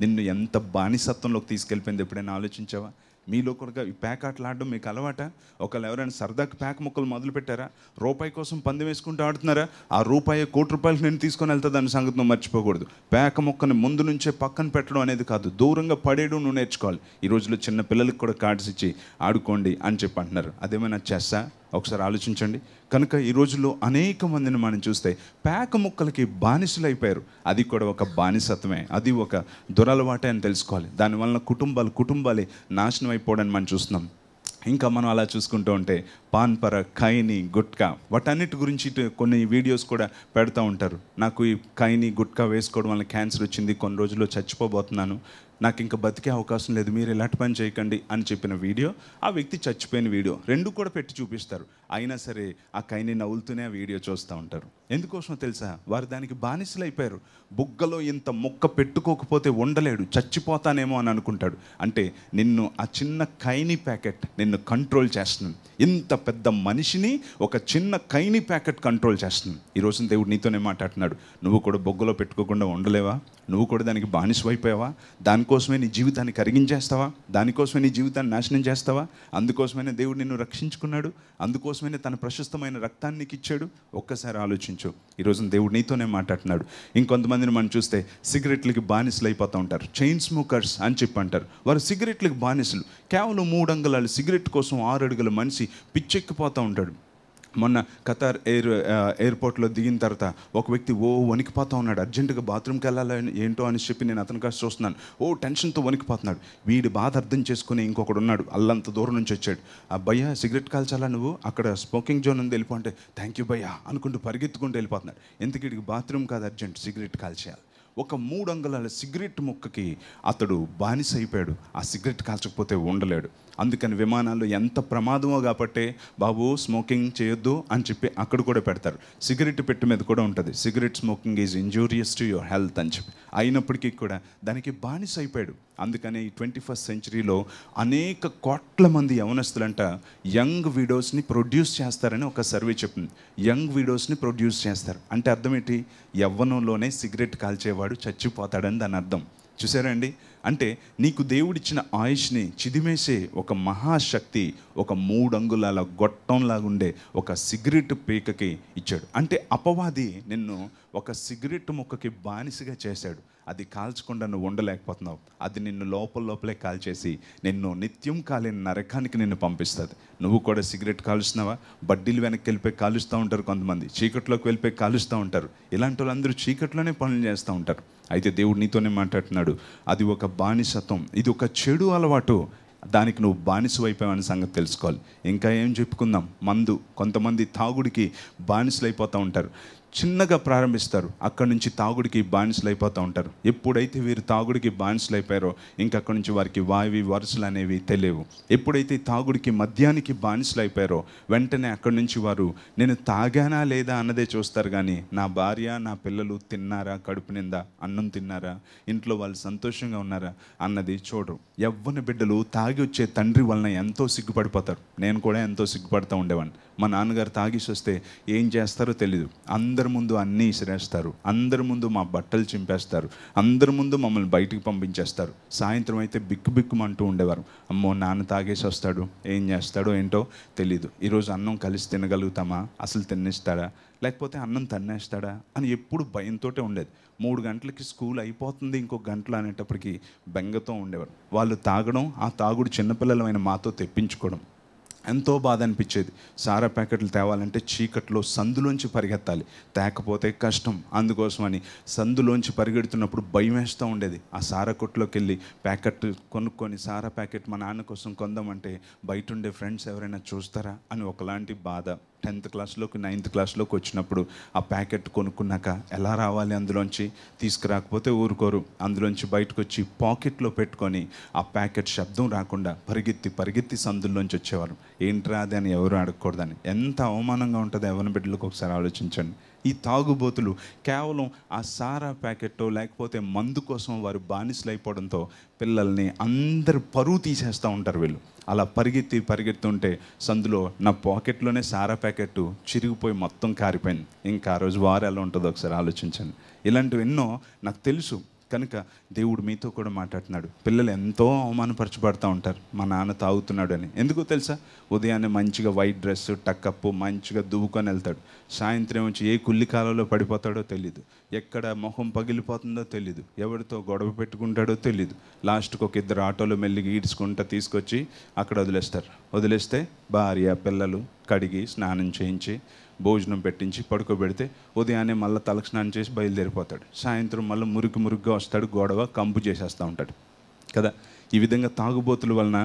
నిన్ను ఎంత బానిసత్వంలోకి తీసుకెళ్ళిపోయింది ఎప్పుడైనా ఆలోచించావా? మీలో కూడా ఈ ప్యాకెట్లు ఆడడం మీకు అలవాట? ఒకళ్ళు ఎవరైనా సరదాకి ప్యాక్ ముక్కలు మొదలు పెట్టారా? రూపాయి కోసం పందెం వేసుకుంటూ ఆడుతున్నారా? ఆ రూపాయి ₹1,00,00,000 నేను తీసుకొని వెళ్తా అనే సంగతి నువ్వు మర్చిపోకూడదు. ప్యాక ముక్కని ముందు నుంచే పక్కన పెట్టడం అనేది కాదు, దూరంగా పడేయడం నువ్వు నేర్చుకోవాలి. ఈ రోజుల్లో చిన్న పిల్లలకి కూడా కార్డ్స్ ఇచ్చి ఆడుకోండి అని చెప్పి అంటున్నారు. అదేమైనా చెస్సా? ఒకసారి ఆలోచించండి. కనుక ఈ రోజుల్లో అనేక మందిని మనం చూస్తే పేక ముక్కలకి బానిసలు అయిపోయారు. అది కూడా ఒక బానిసత్వమే, అది ఒక దురలవాటే అని తెలుసుకోవాలి. దానివల్ల కుటుంబాలే నాశనం అయిపోవడాన్ని మనం చూస్తున్నాం. ఇంకా మనం అలా చూసుకుంటూ ఉంటే పాన్పర, ఖైనీ, గుట్కా, వాటన్నిటి గురించి కొన్ని వీడియోస్ కూడా పెడతా ఉంటారు. నాకు ఈ ఖైనీ, గుట్కా వేసుకోవడం వల్ల క్యాన్సర్ వచ్చింది, కొన్ని రోజుల్లో చచ్చిపోబోతున్నాను, నాకు ఇంకా బతికే అవకాశం లేదు, మీరు ఇలాంటి పని చేయకండి అని చెప్పిన వీడియో, ఆ వ్యక్తి చచ్చిపోయిన వీడియో, రెండు కూడా పెట్టి చూపిస్తారు. అయినా సరే ఆ ఖైనీ నవ్వులుతూనే ఆ వీడియో చూస్తూ ఉంటారు. ఎందుకోసమో తెలుసా? వారు దానికి బానిసలు అయిపోయారు. బుగ్గలో ఇంత ముక్క పెట్టుకోకపోతే ఉండలేడు, చచ్చిపోతానేమో అని అనుకుంటాడు. అంటే నిన్ను ఆ చిన్న ఖైనీ ప్యాకెట్ నిన్ను కంట్రోల్ చేస్తుంది. ఇంత పెద్ద మనిషిని ఒక చిన్న ఖైనీ ప్యాకెట్ కంట్రోల్ చేస్తుంది. ఈరోజు దేవుడు నీతోనే మాట్లాడుతున్నాడు. నువ్వు కూడా బొగ్గలో పెట్టుకోకుండా ఉండలేవా? నువ్వు కూడా దానికి బానిసైపోయావా? దానికోసమే నీ జీవితాన్ని కరిగించేస్తావా? దానికోసమే నీ జీవితాన్ని నాశనం చేస్తావా? అందుకోసమైనా దేవుడు నిన్ను రక్షించుకున్నాడు, అందుకోసమైనా తన ప్రశస్తమైన రక్తాన్ని నీకు ఇచ్చాడు. ఒక్కసారి ఆలోచించు. ఈరోజు దేవుడు నీతోనే మాట్లాడుతున్నాడు. ఇంకొంతమందిని మనం చూస్తే సిగరెట్లకి బానిసలు అయిపోతూ ఉంటారు. చైన్ స్మోకర్స్ అని చెప్పి అంటారు. వారు సిగరెట్లకి బానిసలు. కేవలం 3 అంగుళాలు సిగరెట్ కోసం 6 అడుగుల మనిషి పిచ్చెక్కిపోతూ ఉంటాడు. మొన్న ఖతార్ ఎయిర్పోర్ట్లో దిగిన తర్వాత ఒక వ్యక్తి వణికిపోతూ ఉన్నాడు. అర్జెంటుగా బాత్రూమ్కి వెళ్ళాలని ఏంటో అని చెప్పి నేను అతని కాస్త చూస్తున్నాను. టెన్షన్తో వణికిపోతున్నాడు. వీడి బాధ అర్థం చేసుకుని ఇంకొకడు ఉన్నాడు, అల్లంత దూరం నుంచి వచ్చాడు. భయ్యా సిగరెట్ కాల్చాలా నువ్వు? అక్కడ స్మోకింగ్ జోన్ ఉంది, వెళ్ళిపో అంటే థ్యాంక్ యూ భయ్యా అనుకుంటూ పరిగెత్తుకుంటూ వెళ్ళిపోతున్నాడు. ఎందుకు? వీడికి బాత్రూమ్ కాదు అర్జెంట్, సిగరెట్ కాల్చేయాలి. ఒక 3 అంగుళాల సిగరెట్ ముక్కకి అతడు బానిస అయిపోయాడు. ఆ సిగరెట్ కాల్చకపోతే ఉండలేడు. అందుకని విమానాల్లో ఎంత ప్రమాదమో కాబట్టే బాబు స్మోకింగ్ చేయొద్దు అని చెప్పి అక్కడ కూడా పెడతారు. సిగరెట్ పెట్టు మీద కూడా ఉంటుంది, cigarette smoking is injurious to your health అని చెప్పి. అయినప్పటికీ కూడా దానికి బానిస అయిపోయాడు. అందుకనే ఈ 21st సెంచరీలో అనేక కోట్ల మంది యవనస్తులంట యంగ్ విడోస్ని ప్రొడ్యూస్ చేస్తారని ఒక సర్వే చెప్పింది. యంగ్ విడోస్ని ప్రొడ్యూస్ చేస్తారు అంటే అర్థం ఏంటి? యవ్వనంలోనే సిగరెట్ కాల్చేవాడు చచ్చిపోతాడని దాని అర్థం. చూసారండి? అంటే నీకు దేవుడిచ్చిన ఆయుష్ని చిదిమేసే ఒక మహాశక్తి ఒక 3 అంగుళాల గొట్టంలాగా ఉండే ఒక సిగరెట్ పీకకి ఇచ్చాడు. అంటే అపవాది నిన్ను ఒక సిగరెట్ ముక్కకి బానిసగా చేశాడు. అది కాల్చకుండా నువ్వు ఉండలేకపోతున్నావు. అది నిన్ను లోపలే కాల్చేసి నిన్ను నిత్యం కాలేని నరకానికి నిన్ను పంపిస్తుంది. నువ్వు కూడా సిగరెట్ కాలుస్తున్నావా? బడ్డీలు వెనక్కి వెళ్ళిపోయి కాలుస్తూ ఉంటారు కొంతమంది, చీకట్లోకి వెళ్ళిపోయి కాలుస్తూ ఉంటారు. ఇలాంటి వాళ్ళందరూ చీకట్లోనే పనులు చేస్తూ ఉంటారు. అయితే దేవుడు నీతోనే మాట్లాడుతున్నాడు. అది ఒక బానిసత్వం, ఇది ఒక చెడు అలవాటు. దానికి నువ్వు బానిస అయిపోయావని సంగతి తెలుసుకోవాలి. ఇంకా ఏం చెప్పుకుందాం? మందు. కొంతమంది తాగుడికి బానిసలు అయిపోతూ ఉంటారు. చిన్నగా ప్రారంభిస్తారు, అక్కడి నుంచి తాగుడికి బానిసలు అయిపోతూ ఉంటారు. ఎప్పుడైతే వీరు తాగుడికి బానిసలు అయిపోయారో ఇంకా అక్కడి నుంచి వారికి వావి వరుసలు అనేవి తెలియవు. ఎప్పుడైతే తాగుడికి మద్యానికి బానిసలు అయిపోయారో వెంటనే అక్కడి నుంచి వారు నేను తాగానా లేదా అన్నదే చూస్తారు, కానీ నా భార్య నా పిల్లలు తిన్నారా, కడుపు నిందా అన్నం తిన్నారా, ఇంట్లో వాళ్ళు సంతోషంగా ఉన్నారా అన్నది చూడరు. యవ్వన బిడ్డలు తాగి వచ్చే తండ్రి వలన ఎంతో సిగ్గుపడిపోతారు. నేను కూడా ఎంతో సిగ్గుపడుతూ ఉండేవాడిని. మా నాన్నగారు తాగేసి వస్తే ఏం చేస్తారో తెలీదు. అందరి ముందు అన్నీ ఇసిరేస్తారు, అందరి ముందు మా బట్టలు చింపేస్తారు, అందరి ముందు మమ్మల్ని బయటికి పంపించేస్తారు. సాయంత్రం అయితే బిక్కుమంటూ ఉండేవారు. అమ్మో నాన్న తాగేసి వస్తాడు, ఏం చేస్తాడో ఏంటో తెలీదు. ఈరోజు అన్నం కలిసి తినగలుగుతామా, అసలు తినేస్తాడా, లేకపోతే అన్నం తన్నేస్తాడా అని ఎప్పుడు భయంతో ఉండేది. 3 గంటలకి స్కూల్ అయిపోతుంది, ఇంకో గంటలు అనేటప్పటికి బెంగతో ఉండేవారు. వాళ్ళు తాగడం, ఆ తాగుడు చిన్నపిల్లలమైన మాతో తెప్పించుకోవడం ఎంతో బాధ అనిపించేది. సారా ప్యాకెట్లు తేవాలంటే చీకట్లో సందులోంచి పరిగెత్తాలి, తేకపోతే కష్టం. అందుకోసమని సందులోంచి పరిగెడుతున్నప్పుడు భయం వేస్తూ ఉండేది. ఆ సారా కొట్టులోకి వెళ్ళి ప్యాకెట్ కొనుక్కొని సారా ప్యాకెట్ మా నాన్న కోసం కొందామంటే బయట ఉండే ఫ్రెండ్స్ ఎవరైనా చూస్తారా అని ఒకలాంటి బాధ. 10th క్లాస్లోకి 9th క్లాస్లోకి వచ్చినప్పుడు ఆ ప్యాకెట్ కొనుక్కున్నాక ఎలా రావాలి, అందులోంచి తీసుకురాకపోతే ఊరుకోరు. అందులోంచి బయటకు వచ్చి పాకెట్లో పెట్టుకొని ఆ ప్యాకెట్ శబ్దం రాకుండా పరిగెత్తి సందుల్లోంచి వచ్చేవారు. ఏంట్రా అది అని ఎవరు అడగకూడదని. ఎంత అవమానంగా ఉంటుందో యవ్వన బిడ్డలకు ఒకసారి ఆలోచించండి. ఈ తాగుబోతులు కేవలం ఆ సారా ప్యాకెట్టో లేకపోతే మందు కోసం వారు బానిసలు అయిపోవడంతో పిల్లల్ని అందరు పరువు తీసేస్తూ ఉంటారు. వీళ్ళు అలా పరిగెత్తుంటే సందులో నా పాకెట్లోనే సారా ప్యాకెట్ చిరిగిపోయి మొత్తం కారిపోయింది. ఇంకా ఆ రోజు వారు ఎలా ఉంటుందో ఒకసారి ఆలోచించండి. ఇలాంటివి ఎన్నో నాకు తెలుసు కనుక దేవుడు మీతో కూడా మాట్లాడుతున్నాడు. పిల్లలు ఎంతో అవమానపరచబడుతూ ఉంటారు, మా నాన్న తాగుతున్నాడు అని. ఎందుకో తెలుసా? ఉదయాన్నే మంచిగా వైట్ డ్రెస్ టక్అప్ మంచిగా దువ్వుకొని వెళ్తాడు. సాయంత్రం వచ్చి ఏ కుల్లి కాలంలో పడిపోతాడో తెలీదు, ఎక్కడ మొహం పగిలిపోతుందో తెలీదు, ఎవరితో గొడవ పెట్టుకుంటాడో తెలీదు. లాస్ట్కి ఒక 2 ఆటోలో మెల్లిగా ఈడ్చుకుంటూ తీసుకొచ్చి అక్కడ వదిలేస్తే భార్య పిల్లలు కడిగి స్నానం చేయించి భోజనం పెట్టించి పడుకోబెడితే ఉదయాన్నే మళ్ళీ తలకు స్నానం చేసి బయలుదేరిపోతాడు. సాయంత్రం మళ్ళీ మురుగ్గా వస్తాడు, గొడవ కంపు చేసేస్తూ ఉంటాడు కదా. ఈ విధంగా తాగుబోతుల వలన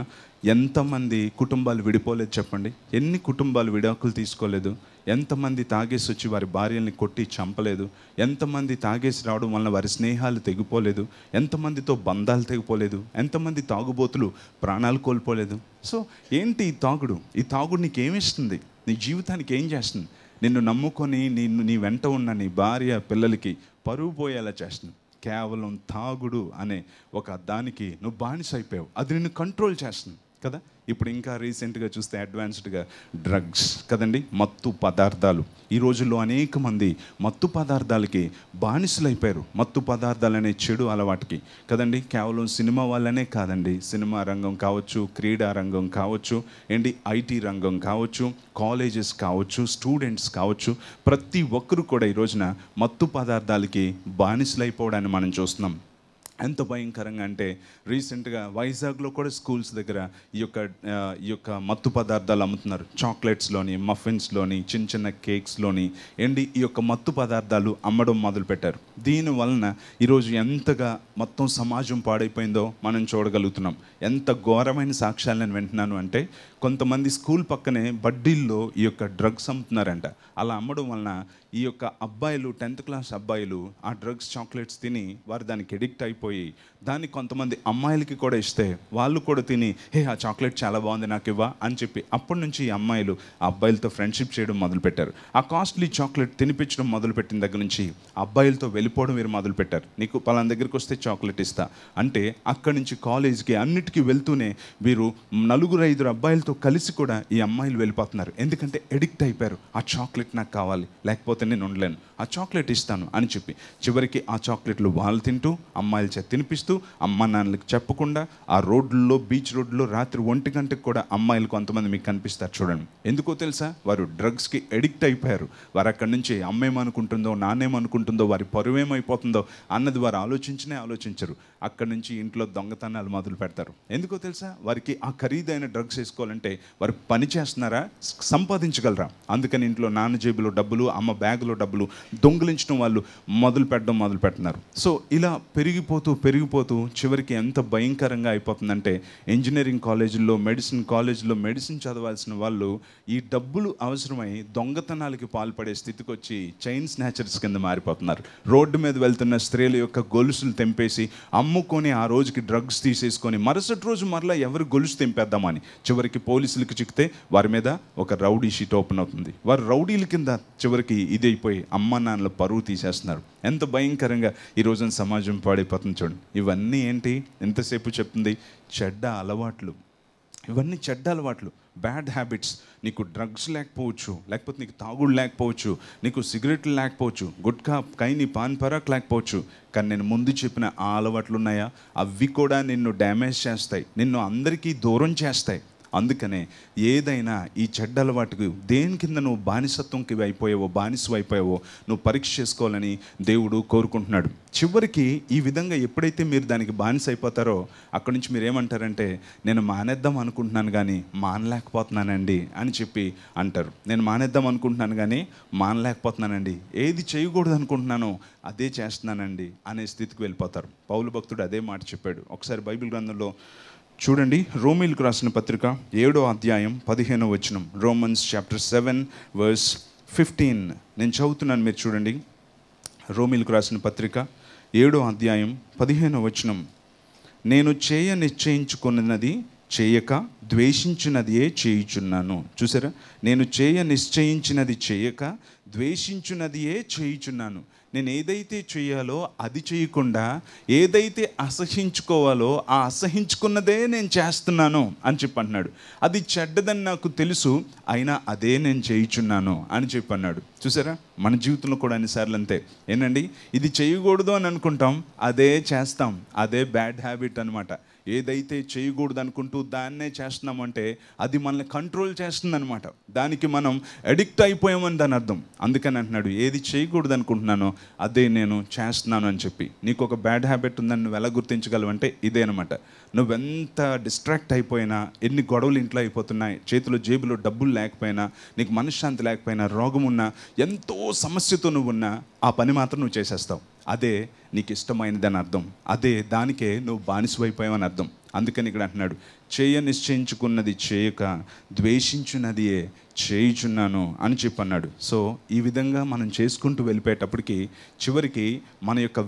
ఎంతమంది కుటుంబాలు విడిపోలేదు చెప్పండి? ఎన్ని కుటుంబాలు విడాకులు తీసుకోలేదు? ఎంతమంది తాగేసి వచ్చి వారి భార్యల్ని కొట్టి చంపలేదు? ఎంతమంది తాగేసి రావడం వలన వారి స్నేహాలు తెగిపోలేదు? ఎంతమందితో బంధాలు తెగిపోలేదు? ఎంతమంది తాగుబోతులు ప్రాణాలు కోల్పోలేదు? సో ఏంటి ఈ తాగుడు? ఈ తాగుడు నీకేమిస్తుంది? నీ జీవితానికి ఏం చేస్తుంది? నిన్ను నమ్ముకొని నీ వెంట ఉన్న నీ భార్య పిల్లలకి పరువు పోయేలా చేస్తుంది. కేవలం తాగుడు అనే ఒక దానికి నువ్వు బానిస అయిపోయావు. అది నిన్ను కంట్రోల్ చేస్తుంది కదా. ఇప్పుడు ఇంకా రీసెంట్గా చూస్తే అడ్వాన్స్డ్గా డ్రగ్స్ కదండి, మత్తు పదార్థాలు. ఈ రోజుల్లో అనేక మంది మత్తు పదార్థాలకి బానిసలైపోయారు. మత్తు పదార్థాలు అనే చెడు అలవాటుకి కదండి. కేవలం సినిమా వాళ్ళనే కాదండి, సినిమా రంగం కావచ్చు, క్రీడా రంగం కావచ్చు, ఐటీ రంగం కావచ్చు, కాలేజెస్ కావచ్చు, స్టూడెంట్స్ కావచ్చు, ప్రతి ఒక్కరు కూడా ఈ రోజున మత్తు పదార్థాలకి బానిసలైపోవడాన్ని మనం చూస్తున్నాం. ఎంత భయంకరంగా అంటే రీసెంట్గా వైజాగ్లో కూడా స్కూల్స్ దగ్గర ఈ యొక్క మత్తు పదార్థాలు అమ్ముతున్నారు. చాక్లెట్స్లోని, మఫిన్స్లోని, చిన్న కేక్స్లోని ఈ యొక్క మత్తు పదార్థాలు అమ్మడం మొదలుపెట్టారు. దీనివలన ఈరోజు ఎంతగా మొత్తం సమాజం పాడైపోయిందో మనం చూడగలుగుతున్నాం. ఎంత ఘోరమైన సాక్ష్యాలు నేను వింటున్నాను అంటే, కొంతమంది స్కూల్ పక్కనే బడ్డీల్లో ఈ యొక్క డ్రగ్స్ అమ్ముతున్నారంట. అలా అమ్మడం వలన ఈ యొక్క అబ్బాయిలు 10th క్లాస్ అబ్బాయిలు ఆ డ్రగ్స్ చాక్లెట్స్ తిని వారు దానికి ఎడిక్ట్ అయిపోయి దాన్ని కొంతమంది అమ్మాయిలకి కూడా ఇస్తే వాళ్ళు కూడా తిని హే ఆ చాక్లెట్ చాలా బాగుంది నాకు ఇవ్వా అని చెప్పి అప్పటి నుంచి ఈ అమ్మాయిలు ఆ అబ్బాయిలతో ఫ్రెండ్షిప్ చేయడం మొదలుపెట్టారు. ఆ కాస్ట్లీ చాక్లెట్ తినిపించడం మొదలుపెట్టిన దగ్గర నుంచి అబ్బాయిలతో వెళ్ళిపోవడం మీరు మొదలుపెట్టారు. నీకు పలానా దగ్గరికి వస్తే చాక్లెట్ ఇస్తా అంటే అక్కడి నుంచి కాలేజ్కి అన్నిటికీ వెళ్తూనే వీరు 4-5 అబ్బాయిలతో కలిసి కూడా ఈ అమ్మాయిలు వెళ్ళిపోతున్నారు. ఎందుకంటే ఎడిక్ట్ అయిపోయారు. ఆ చాక్లెట్ నాకు కావాలి, లేకపోతే నేను ఉండలేను, ఆ చాక్లెట్ ఇస్తాను అని చెప్పి చివరికి ఆ చాక్లెట్లు వాళ్ళు తింటూ అమ్మాయిల చేత తినిపిస్తూ అమ్మ నాన్నలకు చెప్పకుండా ఆ రోడ్లలో బీచ్ రోడ్లో రాత్రి 1 గంటకు కూడా అమ్మాయిలు కొంతమంది మీకు కనిపిస్తారు చూడండి. ఎందుకో తెలుసా? వారు డ్రగ్స్కి ఎడిక్ట్ అయిపోయారు. వారు అక్కడి నుంచి అమ్మేమనుకుంటుందో నాన్నేమనుకుంటుందో వారి పరువేమైపోతుందో అన్నది వారు ఆలోచించరు. అక్కడి నుంచి ఇంట్లో దొంగతనాలు మొదలు పెడతారు. ఎందుకో తెలుసా? వారికి ఆ ఖరీదైన డ్రగ్స్ వేసుకోవాలంటే వారు పని చేస్తున్నారా, సంపాదించగలరా? అందుకని ఇంట్లో నాన్న జేబులో డబ్బులు, అమ్మ బ్యాగులో డబ్బులు దొంగిలించడం వాళ్ళు మొదలు పెడుతున్నారు. సో ఇలా పెరిగిపోతూ చివరికి ఎంత భయంకరంగా అయిపోతుందంటే ఇంజనీరింగ్ కాలేజీల్లో మెడిసిన్ చదవాల్సిన వాళ్ళు ఈ డబ్బులు అవసరమై దొంగతనాలకి పాల్పడే స్థితికి వచ్చి చైన్ స్నాచర్స్ కింద మారిపోతున్నారు. రోడ్డు మీద వెళ్తున్న స్త్రీల యొక్క గొలుసులు తెంపేసి అమ్ముకొని ఆ రోజుకి డ్రగ్స్ తీసేసుకొని మరుసటి రోజు మరలా ఎవరు గొలుసు తెంపేద్దామని చివరికి పోలీసులకు చిక్కితే వారి మీద ఒక రౌడీ షీట్ ఓపెన్ అవుతుంది. వారు రౌడీల కింద చివరికి ఇదైపోయి అమ్మ నాన్నల పరువు తీసేస్తున్నారు. ఎంత భయంకరంగా ఈ రోజున సమాజం పాడైపోతుంది చూడండి. ఇవన్నీ ఏంటి? ఎంతసేపు చెప్తుంది చెడ్డ అలవాట్లు. ఇవన్నీ చెడ్డ అలవాట్లు, బ్యాడ్ హ్యాబిట్స్. నీకు డ్రగ్స్ లేకపోవచ్చు, లేకపోతే నీకు తాగుడు లేకపోవచ్చు, నీకు సిగరెట్లు లేకపోవచ్చు, గుట్కా కైని పాన్ పరాక్ లేకపోవచ్చు, కానీ నేను ముందు చెప్పిన ఆ అలవాట్లు ఉన్నాయా? అవి కూడా నిన్ను డ్యామేజ్ చేస్తాయి, నిన్ను అందరికీ దూరం చేస్తాయి. అందుకనే ఏదైనా ఈ చెడ్డ అలవాటుకు దేని కింద నువ్వు బానిసత్వంకి బానిసవైపోయావో నువ్వు పరీక్ష చేసుకోవాలని దేవుడు కోరుకుంటున్నాడు. చివరికి ఈ విధంగా ఎప్పుడైతే మీరు దానికి బానిస అయిపోతారో అక్కడి నుంచి మీరు ఏమంటారంటే నేను మానేద్దాం అనుకుంటున్నాను కానీ మానలేకపోతున్నానండి అని చెప్పి అంటారు. నేను మానేద్దాం అనుకుంటున్నాను కానీ మానలేకపోతున్నానండి, ఏది చేయకూడదు అనుకుంటున్నానో అదే చేస్తున్నానండి అనే స్థితికి వెళ్ళిపోతారు. పౌలు భక్తుడు అదే మాట చెప్పాడు. ఒకసారి బైబిల్ గ్రంథంలో చూడండి, రోమీలకు రాసిన పత్రిక 7వ అధ్యాయం 15వ వచనం. రోమన్స్ చాప్టర్ 7 వర్స్ 15 నేను చదువుతున్నాను, మీరు చూడండి. రోమీలకు రాసిన పత్రిక 7వ అధ్యాయం 15వ వచనం. నేను నిశ్చయించుకున్నది చేయక ద్వేషించినదియే చేయుచున్నాను. చూసారా? నేను నిశ్చయించినది చేయక ద్వేషించున్నదియే చేయుచున్నాను. నేను ఏదైతే చేయాలో అది చేయకుండా ఏదైతే అసహించుకోవాలో ఆ అసహించుకున్నదే నేను చేస్తున్నాను అని చెప్పి అన్నాడు. అది చెడ్డదని నాకు తెలుసు, అయినా అదే నేను చేయుచున్నాను అని చెప్పి అన్నాడు. చూసారా? మన జీవితంలో కూడా అన్నిసార్లు అంతే. ఏంటండి, ఇది చేయకూడదు అని అనుకుంటాం, అదే చేస్తాం. అదే బ్యాడ్ హ్యాబిట్ అనమాట. ఏదైతే చేయకూడదు అనుకుంటూ దాన్నే చేస్తున్నామంటే అది మనల్ని కంట్రోల్ చేస్తుందన్నమాట. దానికి మనం అడిక్ట్ అయిపోయామని దాని అర్థం. అందుకని అంటున్నాడు ఏది చేయకూడదు అనుకుంటున్నానో అదే నేను చేస్తున్నాను అని చెప్పి. నీకు ఒక బ్యాడ్ హ్యాబిట్ ఉందని నువ్వు ఎలా గుర్తించగలవంటే ఇదే అనమాట. నువ్వెంత డిస్ట్రాక్ట్ అయిపోయినా, ఎన్ని గొడవలు ఇంట్లో అయిపోతున్నాయి, చేతిలో జేబులో డబ్బులు లేకపోయినా, నీకు మనశ్శాంతి లేకపోయినా, రోగం ఉన్నా, ఎంతో సమస్యతో నువ్వు ఉన్నా ఆ పని మాత్రం నువ్వు చేసేస్తావు. అదే నీకు ఇష్టమైనదని అర్థం. అదే దానికే నువ్వు బానిసవైపోయావని అర్థం. అందుకని ఇక్కడ అంటున్నాడు నిశ్చయించుకున్నది చేయక ద్వేషించున్నదియే చేయుచున్నాను అని చెప్పన్నాడు. సో ఈ విధంగా మనం చేసుకుంటూ వెళ్ళిపోయేటప్పటికి చివరికి మన యొక్క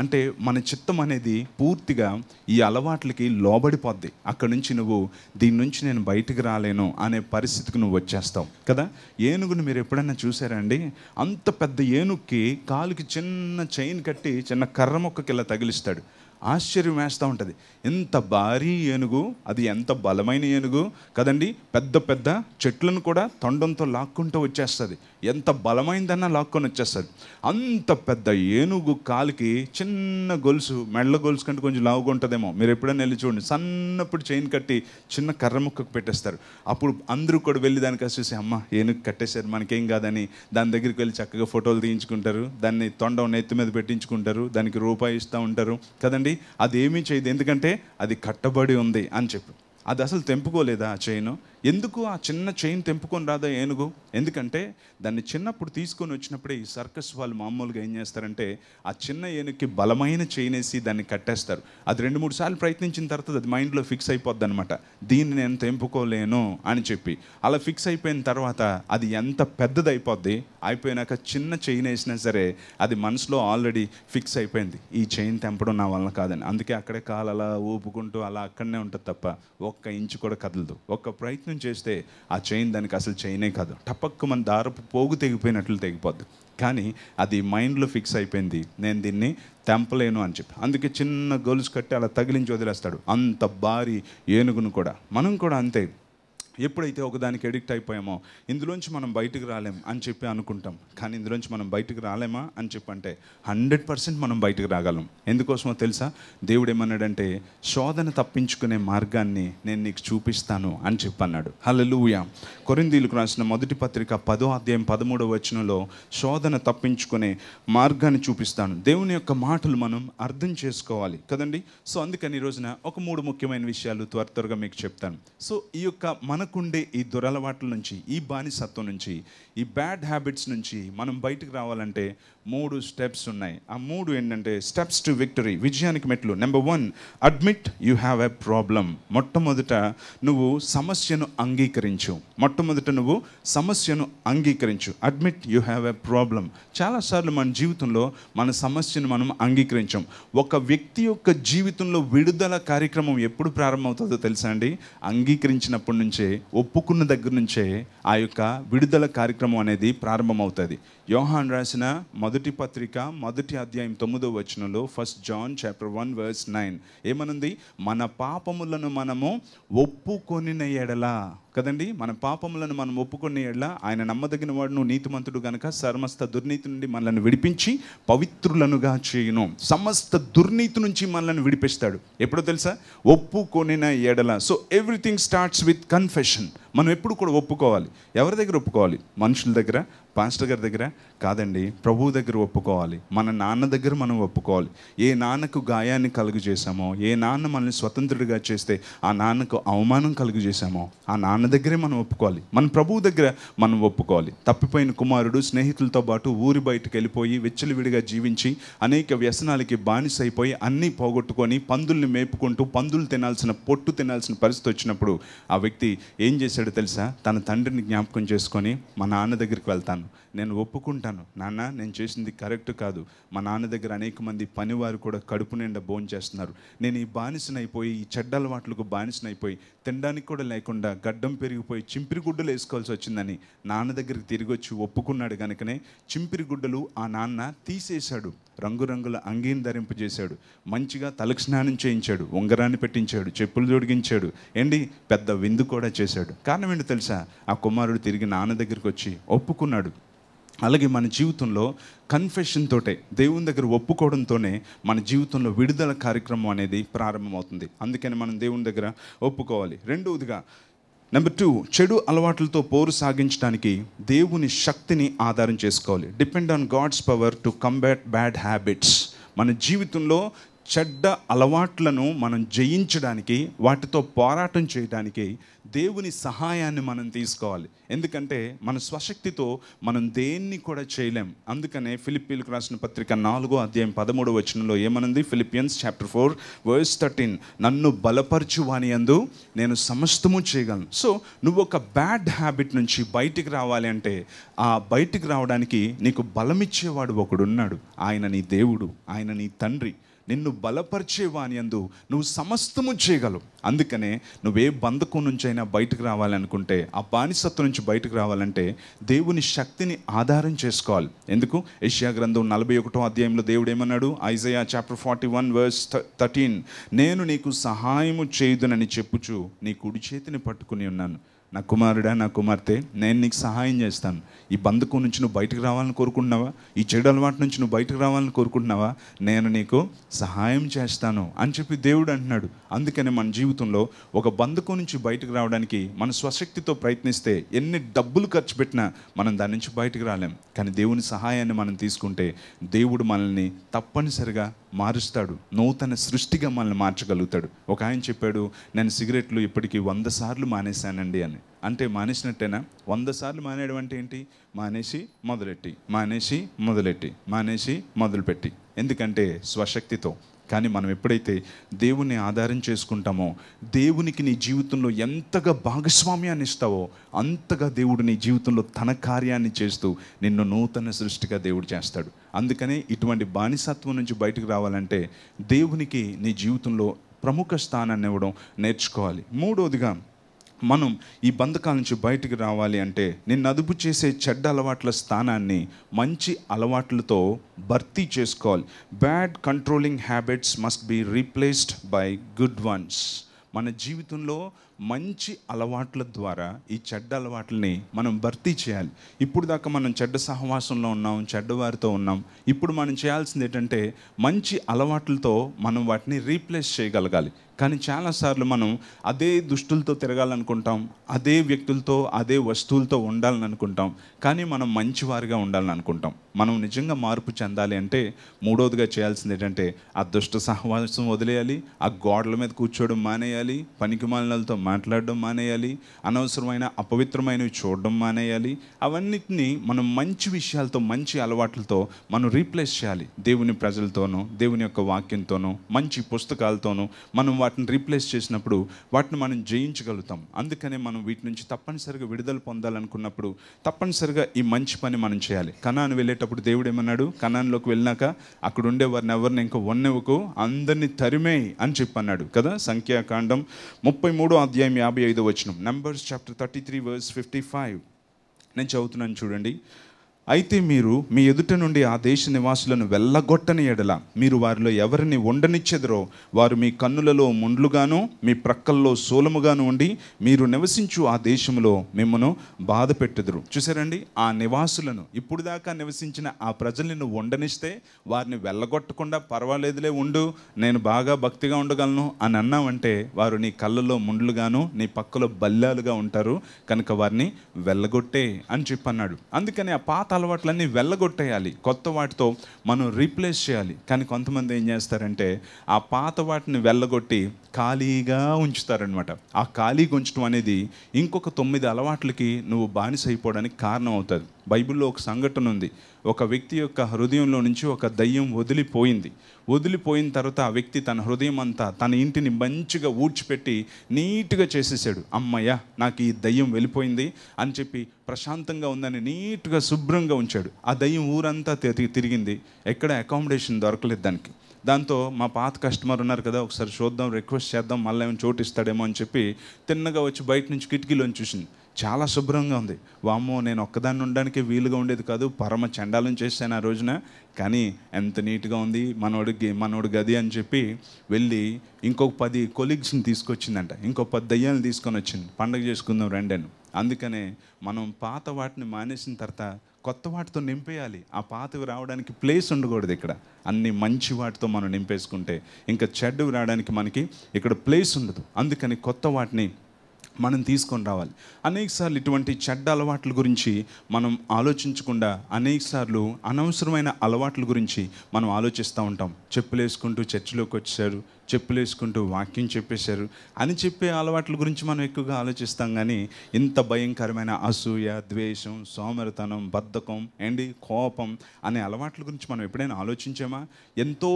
అంటే మన చిత్తం అనేది పూర్తిగా ఈ అలవాట్లకి లోబడిపోద్ది. అక్కడి నుంచి నువ్వు దీని నుంచి నేను బయటికి రాలేను అనే పరిస్థితికి నువ్వు వచ్చేస్తావు కదా. ఏనుగుని మీరు ఎప్పుడైనా చూసారా అండి? అంత పెద్ద ఏనుగుకి కాలుకి చిన్న చైన్ కట్టి చిన్న కర్ర మొక్కకి ఇలా తగిలిస్తాడు. ఆశ్చర్యం వేస్తూ ఉంటుంది. ఎంత భారీ ఏనుగు, అది ఎంత బలమైన ఏనుగు కదండి. పెద్ద పెద్ద చెట్లను కూడా తొండంతో లాక్కుంటూ వచ్చేస్తుంది. ఎంత బలమైందన్నా లాక్కొని వచ్చేస్తుంది. అంత పెద్ద ఏనుగు కాలికి చిన్న గొలుసు, మెళ్ళ గొలుసు కంటే కొంచెం లావుగా ఉంటుందేమో, మీరు ఎప్పుడైనా వెళ్ళి చూడండి. సన్నప్పుడు చైన్ కట్టి చిన్న కర్ర ముక్కకు పెట్టేస్తారు. అప్పుడు అందరూ కూడా వెళ్ళి దానికి చూసి అమ్మ ఏనుగు కట్టేశారు మనకేం కాదని దాని దగ్గరికి వెళ్ళి చక్కగా ఫోటోలు తీయించుకుంటారు. దాన్ని తొండం నెత్తి మీద పెట్టించుకుంటారు. దానికి రూపాయి ఇస్తూ ఉంటారు కదండి. అది ఏమీ చేయదు, ఎందుకంటే అది కట్టబడి ఉంది అని చెప్పి. అది అసలు తెంపుకోలేదా ఆ చైను? ఎందుకు ఆ చిన్న చైన్ తెంపుకొని రాదా ఏనుగు? ఎందుకంటే దాన్ని చిన్నప్పుడు తీసుకొని వచ్చినప్పుడే ఈ సర్కస్ వాళ్ళు మామూలుగా ఏం చేస్తారంటే ఆ చిన్న ఏనుగుకి బలమైన చైన్ వేసి దాన్ని కట్టేస్తారు. అది 2-3 సార్లు ప్రయత్నించిన తర్వాత అది మైండ్లో ఫిక్స్ అయిపోద్ది అనమాట, దీన్ని నేను తెంపుకోలేను అని చెప్పి. అలా ఫిక్స్ అయిపోయిన తర్వాత అది ఎంత పెద్దదైపోద్ది, అయిపోయినాక చిన్న చైన్ వేసినా సరే అది మనసులో ఆల్రెడీ ఫిక్స్ అయిపోయింది, ఈ చైన్ తెంపడం నా వల్ల కాదని. అందుకే అక్కడే కాలు అలా ఊపుకుంటూ అలా అక్కడనే ఉంటుంది తప్ప ఒక్క ఇంచు కూడా కదలదు. ఒక్క ప్రయత్నం చేస్తే ఆ చైన్ దానికి అసలు చైనే కాదు, టపక్కు మన దారపు పోగు తెగిపోయినట్లు తెగిపోద్ది. కానీ అది మైండ్లో ఫిక్స్ అయిపోయింది, నేను దీన్ని తెంపలేను అని చెప్పి. అందుకే చిన్న గొలుసు కట్టి అలా తగిలించి వదిలేస్తాడు అంత భారీ ఏనుగును కూడా. మనం కూడా అంతే, ఎప్పుడైతే ఒకదానికి ఎడిక్ట్ అయిపోయామో ఇందులోంచి మనం బయటకు రాలేం అని చెప్పి అనుకుంటాం. కానీ ఇందులోంచి మనం బయటకు రాలేమా అని చెప్పి అంటే 100% మనం బయటకు రాగలం. ఎందుకోసమో తెలుసా? దేవుడు ఏమన్నాడంటే శోధన తప్పించుకునే మార్గాన్ని నేను నీకు చూపిస్తాను అని చెప్పి అన్నాడు. హల్లెలూయా. కొరింథీయులకు రాసిన మొదటి పత్రిక 10వ అధ్యాయం 13వ వచనంలో శోధన తప్పించుకునే మార్గాన్ని చూపిస్తాను. దేవుని యొక్క మాటలు మనం అర్థం చేసుకోవాలి కదండి. సో అందుకని ఈ రోజున ఒక 3 ముఖ్యమైన విషయాలు త్వరగా మీకు చెప్తాను. సో ఈ యొక్క మనకుండే ఈ దురలవాట్ల నుంచి, ఈ బానిసత్వం నుంచి, ఈ బ్యాడ్ హ్యాబిట్స్ నుంచి మనం బయటకు రావాలంటే 3 స్టెప్స్ ఉన్నాయి. ఆ 3 ఏంటంటే స్టెప్స్ టు విక్టరీ, విజయానికి మెట్లు. Number 1, admit you have a problem. మొట్టమొదట నువ్వు సమస్యను అంగీకరించు. Admit you have a problem. చాలాసార్లు మన జీవితంలో మన సమస్యను మనం అంగీకరించాం. ఒక వ్యక్తి యొక్క జీవితంలో విడుదల కార్యక్రమం ఎప్పుడు ప్రారంభమవుతుందో తెలుసా అండి? అంగీకరించినప్పటి నుంచే, ఒప్పుకున్న దగ్గర నుంచే ఆ యొక్క విడుదల కార్యక్రమం అనేది ప్రారంభమవుతుంది. యోహాను రాసిన మొదటి పత్రిక 1వ అధ్యాయం 9వ వచనంలో, 1 John chapter 1 verse 9 ఏమనుంది? మన పాపములను మనము ఒప్పుకొనిన ఎడల కదండి, మన పాపములను మనం ఒప్పుకునే ఎడల ఆయన నమ్మదగిన వాడును నీతిమంతుడు గనక సమస్త దుర్నీతి నుండి మనల్ని విడిపించి పవిత్రులనుగా చేయును. సమస్త దుర్నీతి నుంచి మనల్ని విడిపిస్తాడు. ఎప్పుడో తెలుసా? ఒప్పుకొనిన ఎడల. So everything starts with confession. మనం ఎప్పుడు కూడా ఒప్పుకోవాలి. ఎవరి దగ్గర ఒప్పుకోవాలి? మనుషుల దగ్గర, పాస్టర్ గారి దగ్గర కాదండి, ప్రభువు దగ్గర ఒప్పుకోవాలి. మన నాన్న దగ్గర మనం ఒప్పుకోవాలి. ఏ నాన్నకు గాయాన్ని కలుగు చేశామో, ఏ నాన్న మనల్ని స్వతంత్రుడిగా చేస్తే ఆ నాన్నకు అవమానం కలుగు చేశామో ఆ నాన్న దగ్గరే మనం ఒప్పుకోవాలి. మన ప్రభువు దగ్గర మనం ఒప్పుకోవాలి. తప్పిపోయిన కుమారుడు స్నేహితులతో పాటు ఊరి బయటకు వెళ్ళిపోయి విచ్చలవిడిగా జీవించి అనేక వ్యసనాలకి బానిసైపోయి అన్నీ పోగొట్టుకొని పందుల్ని మేపుకుంటూ పందులు తినాల్సిన, పొట్టు తినాల్సిన పరిస్థితి వచ్చినప్పుడు ఆ వ్యక్తి ఏం చేశాడో తెలుసా? తన తండ్రిని జ్ఞాపకం చేసుకొని మా నాన్న దగ్గరికి వెళ్తాను, నేను ఒప్పుకుంటాను, నాన్న నేను చేసింది కరెక్ట్ కాదు, మా నాన్న దగ్గర అనేక మంది పనివారు కూడా కడుపు నిండా భోజనం చేస్తున్నారు, నేను ఈ బానిసనైపోయి, ఈ చెడ్డ అలవాట్లకు బానిసనైపోయి తినడానికి కూడా లేకుండా గడ్డం పెరిగిపోయి చింపిరి గుడ్డలు వేసుకోవాల్సి వచ్చిందని నాన్న దగ్గరికి తిరిగి వచ్చి ఒప్పుకున్నాడు. కనుకనే చింపిరి గుడ్డలు ఆ నాన్న తీసేశాడు, రంగురంగుల అంగీని ధరింపజేశాడు, మంచిగా తలకు స్నానం చేయించాడు, ఉంగరాన్ని పెట్టించాడు, చెప్పులు జోడిగించాడు, ఏంటి పెద్ద విందు కూడా చేశాడు. కారణం ఏంటో తెలుసా? ఆ కుమారుడు తిరిగి నాన్న దగ్గరికి వచ్చి ఒప్పుకున్నాడు. అలాగే మన జీవితంలో కన్ఫెషన్ తోటే, దేవుని దగ్గర ఒప్పుకోవడంతోనే మన జీవితంలో విడుదల కార్యక్రమం అనేది ప్రారంభమవుతుంది. అందుకని మనం దేవుని దగ్గర ఒప్పుకోవాలి. రెండవదిగా నెంబర్ 2, చెడు అలవాట్లతో పోరు సాగించడానికి దేవుని శక్తిని ఆధారం చేసుకోవాలి. Depend on God's power to combat bad habits. మన జీవితంలో చెడ్డ అలవాట్లను మనం జయించడానికి, వాటితో పోరాటం చేయడానికి దేవుని సహాయాన్ని మనం తీసుకోవాలి. ఎందుకంటే మన స్వశక్తితో మనం దేన్ని కూడా చేయలేం. అందుకనే ఫిలిప్పీలకు రాసిన పత్రిక 4వ అధ్యాయం 13వ వచనంలో ఏమనుంది? ఫిలిపియన్స్ చాప్టర్ 4 verse 13, నన్ను బలపరచు వాని యందు నేను సమస్తము చేయగలను. సో నువ్వు ఒక బ్యాడ్ హ్యాబిట్ నుంచి బయటికి రావాలి అంటే, ఆ బయటికి రావడానికి నీకు బలమిచ్చేవాడు ఒకడున్నాడు. ఆయన నీ దేవుడు, ఆయన నీ తండ్రి. నిన్ను బలపరిచే వాని యందు నువ్వు సమస్తము చేయగలవు. అందుకనే నువ్వే బంధకం నుంచి అయినా బయటకు రావాలనుకుంటే, ఆ బానిసత్వం నుంచి బయటకు రావాలంటే దేవుని శక్తిని ఆధారం చేసుకోవాలి. ఎందుకు? యెషయా గ్రంథం 41వ అధ్యాయంలో దేవుడు ఏమన్నాడు? ఐజయా చాప్టర్ 41 verse 13, నేను నీకు సహాయము చేయుదునని చెప్పుచు నీ కుడి చేతిని పట్టుకుని ఉన్నాను. నా కుమారుడా, నా కుమార్తె, నేను నీకు సహాయం చేస్తాను. ఈ బంధకం నుంచి నువ్వు బయటకు రావాలని కోరుకుంటున్నావా? ఈ చెడు అలవాటు నుంచి నువ్వు బయటకు రావాలని కోరుకుంటున్నావా? నేను నీకు సహాయం చేస్తాను అని చెప్పి దేవుడు అంటున్నాడు. అందుకని మన జీవితంలో ఒక బంధకం నుంచి బయటకు రావడానికి మన స్వశక్తితో ప్రయత్నిస్తే ఎన్ని డబ్బులు ఖర్చు పెట్టినా మనం దాని నుంచి బయటకు రాలేం. కానీ దేవుని సహాయాన్ని మనం తీసుకుంటే దేవుడు మనల్ని తప్పనిసరిగా మారుస్తాడు, నూతన సృష్టిగా మనల్ని మార్చగలుగుతాడు. ఒక ఆయన చెప్పాడు, నేను సిగరెట్లు ఇప్పటికీ 100 సార్లు మానేశానండి అని. అంటే మానేసినట్టేనా? 100 సార్లు మానేయడం అంటే ఏంటి? మానేసి మొదలుపెట్టి. ఎందుకంటే స్వశక్తితో. కానీ మనం ఎప్పుడైతే దేవుణ్ణి ఆధారం చేసుకుంటామో, దేవునికి నీ జీవితంలో ఎంతగా భాగస్వామ్యాన్ని ఇస్తావో అంతగా దేవుడు నీ జీవితంలో తన కార్యాన్ని చేస్తూ నిన్ను నూతన సృష్టిగా దేవుడు చేస్తాడు. అందుకనే ఇటువంటి బానిసత్వం నుంచి బయటకు రావాలంటే దేవునికి నీ జీవితంలో ప్రముఖ స్థానాన్ని ఇవ్వడం నేర్చుకోవాలి. మూడవదిగా, మనం ఈ బంధకాల నుంచి బయటికి రావాలి అంటే నిన్ను అదుపు చేసే చెడ్డ అలవాట్ల స్థానాన్ని మంచి అలవాట్లతో భర్తీ చేసుకోవాలి. Bad controlling habits must be replaced by good ones. మన జీవితంలో మంచి అలవాట్ల ద్వారా ఈ చెడ్డ అలవాట్లని మనం భర్తీ చేయాలి. ఇప్పుడు దాకా మనం చెడ్డ సహవాసంలో ఉన్నాం, చెడ్డవారితో ఉన్నాం. ఇప్పుడు మనం చేయాల్సింది ఏంటంటే మంచి అలవాట్లతో మనం వాటిని రీప్లేస్ చేయగలగాలి. కానీ చాలాసార్లు మనం అదే దుస్తులతో తిరగాలనుకుంటాం, అదే వ్యక్తులతో, అదే వస్తువులతో ఉండాలని అనుకుంటాం. కానీ మనం మంచివారిగా ఉండాలని అనుకుంటాం. మనం నిజంగా మార్పు చెందాలి అంటే మూడవదిగా చేయాల్సింది ఏంటంటే ఆ దుష్ట సహవాసం వదిలేయాలి, ఆ గోడల మీద కూర్చోవడం మానేయాలి, పనికిమాలినలతో మాట్లాడడం మానేయాలి, అనవసరమైన అపవిత్రమైనవి చూడడం మానేయాలి. అవన్నిటిని మనం మంచి విషయాలతో, మంచి అలవాట్లతో మనం రీప్లేస్ చేయాలి. దేవుని ప్రజలతోనూ, దేవుని యొక్క వాక్యంతోనూ, మంచి పుస్తకాలతోనూ మనం వాటిని రీప్లేస్ చేసినప్పుడు వాటిని మనం జయించగలుగుతాం. అందుకనే మనం వీటి నుంచి తప్పనిసరిగా విడుదల పొందాలనుకున్నప్పుడు తప్పనిసరిగా ఈ మంచి పని మనం చేయాలి. కనాను వెళ్ళేటప్పుడు దేవుడు ఏమన్నాడు? కనాన్లోకి వెళ్ళినాక అక్కడ ఉండే వారిని ఎవరిని ఇంకా వన్నెవకు, అందరినీ తరిమే అని చెప్పన్నాడు కదా. సంఖ్యాకాండం 33 అధ్యాయం 55 వచనం. నంబర్స్ చాప్టర్ 33 వర్స్ 55 నేను చదువుతున్నాను చూడండి. అయితే మీరు మీ ఎదుట నుండి ఆ దేశ నివాసులను వెళ్ళగొట్టని ఎడల మీరు వారిలో ఎవరిని ఉండనిచ్చెదరో వారు మీ కన్నులలో ముండ్లుగాను మీ ప్రక్కల్లో సోలముగాను ఉండి మీరు నివసించు ఆ దేశంలో మిమ్మను బాధ పెట్టుదురు. చూసారండి, ఆ నివాసులను, ఇప్పుడు దాకా నివసించిన ఆ ప్రజల్ని నువ్వు ఉండనిస్తే వారిని వెళ్ళగొట్టకుండా పర్వాలేదులే ఉండు, నేను బాగా భక్తిగా ఉండగలను అని అన్నావంటే వారు నీ కళ్ళలో ముండ్లుగాను నీ పక్కలో బల్లాలుగా ఉంటారు. కనుక వారిని వెళ్ళగొట్టే అని చెప్పన్నాడు. అందుకని ఆ పాత అలవాట్లన్నీ వెళ్ళగొట్టేయాలి, కొత్త వాటితో మనం రీప్లేస్ చేయాలి. కానీ కొంతమంది ఏం చేస్తారంటే ఆ పాత వాటిని వెళ్ళగొట్టి ఖాళీగా ఉంచుతారనమాట. ఆ ఖాళీగా ఉంచడం అనేది ఇంకొక 9 అలవాట్లకి నువ్వు బానిస అయిపోవడానికి కారణం అవుతుంది. బైబిల్లో ఒక సంఘటన ఉంది. ఒక వ్యక్తి యొక్క హృదయంలో నుంచి ఒక దయ్యం వదిలిపోయిన తర్వాత ఆ వ్యక్తి తన హృదయం అంతా, తన ఇంటిని మంచిగా ఊడ్చిపెట్టి నీట్గా చేసేసాడు. అమ్మయ్య, నాకు ఈ దయ్యం వెళ్ళిపోయింది అని చెప్పి ప్రశాంతంగా ఉందని నీట్గా శుభ్రంగా ఉంచాడు. ఆ దయ్యం ఊరంతా తిరిగింది, ఎక్కడ అకామిడేషన్ దొరకలేదు దానికి. దాంతో మా పాత కస్టమర్ ఉన్నారు కదా, ఒకసారి చూద్దాం, రిక్వెస్ట్ చేద్దాం, మళ్ళీ ఏమైనా చోటు ఇస్తాడేమో అని చెప్పి తిన్నగా వచ్చి బయట నుంచి కిటికీలోని చూసింది. చాలా శుభ్రంగా ఉంది. వామ్మో, నేను ఒక్కదాన్ని ఉండడానికి వీలుగా ఉండేది కాదు, పరమ చండాలం చేశాను ఆ రోజున, కానీ ఎంత నీట్గా ఉంది మనోడు గది అని చెప్పి వెళ్ళి ఇంకొక 10 కొలీగ్స్ని తీసుకొచ్చిందంట, ఇంకో 10 దయ్యాలను తీసుకొని వచ్చింది. పండగ చేసుకుందాం రండి అని. అందుకనే మనం పాత వాటిని మానేసిన తర్వాత కొత్త వాటితో నింపేయాలి. ఆ పాతవి రావడానికి ప్లేస్ ఉండకూడదు. ఇక్కడ అన్ని మంచి వాటితో మనం నింపేసుకుంటే ఇంకా చెడ్డవి రావడానికి మనకి ఇక్కడ ప్లేస్ ఉండదు. అందుకని కొత్త వాటిని మనం తీసుకొని రావాలి. అనేకసార్లు ఇటువంటి చెడ్డ అలవాట్ల గురించి మనం ఆలోచించకుండా అనేకసార్లు అనవసరమైన అలవాట్ల గురించి మనం ఆలోచిస్తూ ఉంటాం. చెప్పులు వేసుకుంటూ చర్చిలోకి వచ్చారు, చెప్పులు వేసుకుంటూ వాక్యం చెప్పేశారు అని చెప్పే అలవాట్ల గురించి మనం ఎక్కువగా ఆలోచిస్తాం. కానీ ఇంత భయంకరమైన అసూయ, ద్వేషం, సోమరితనం, బద్ధకం, కోపం అనే అలవాట్ల గురించి మనం ఎప్పుడైనా ఆలోచించామా? ఎంతో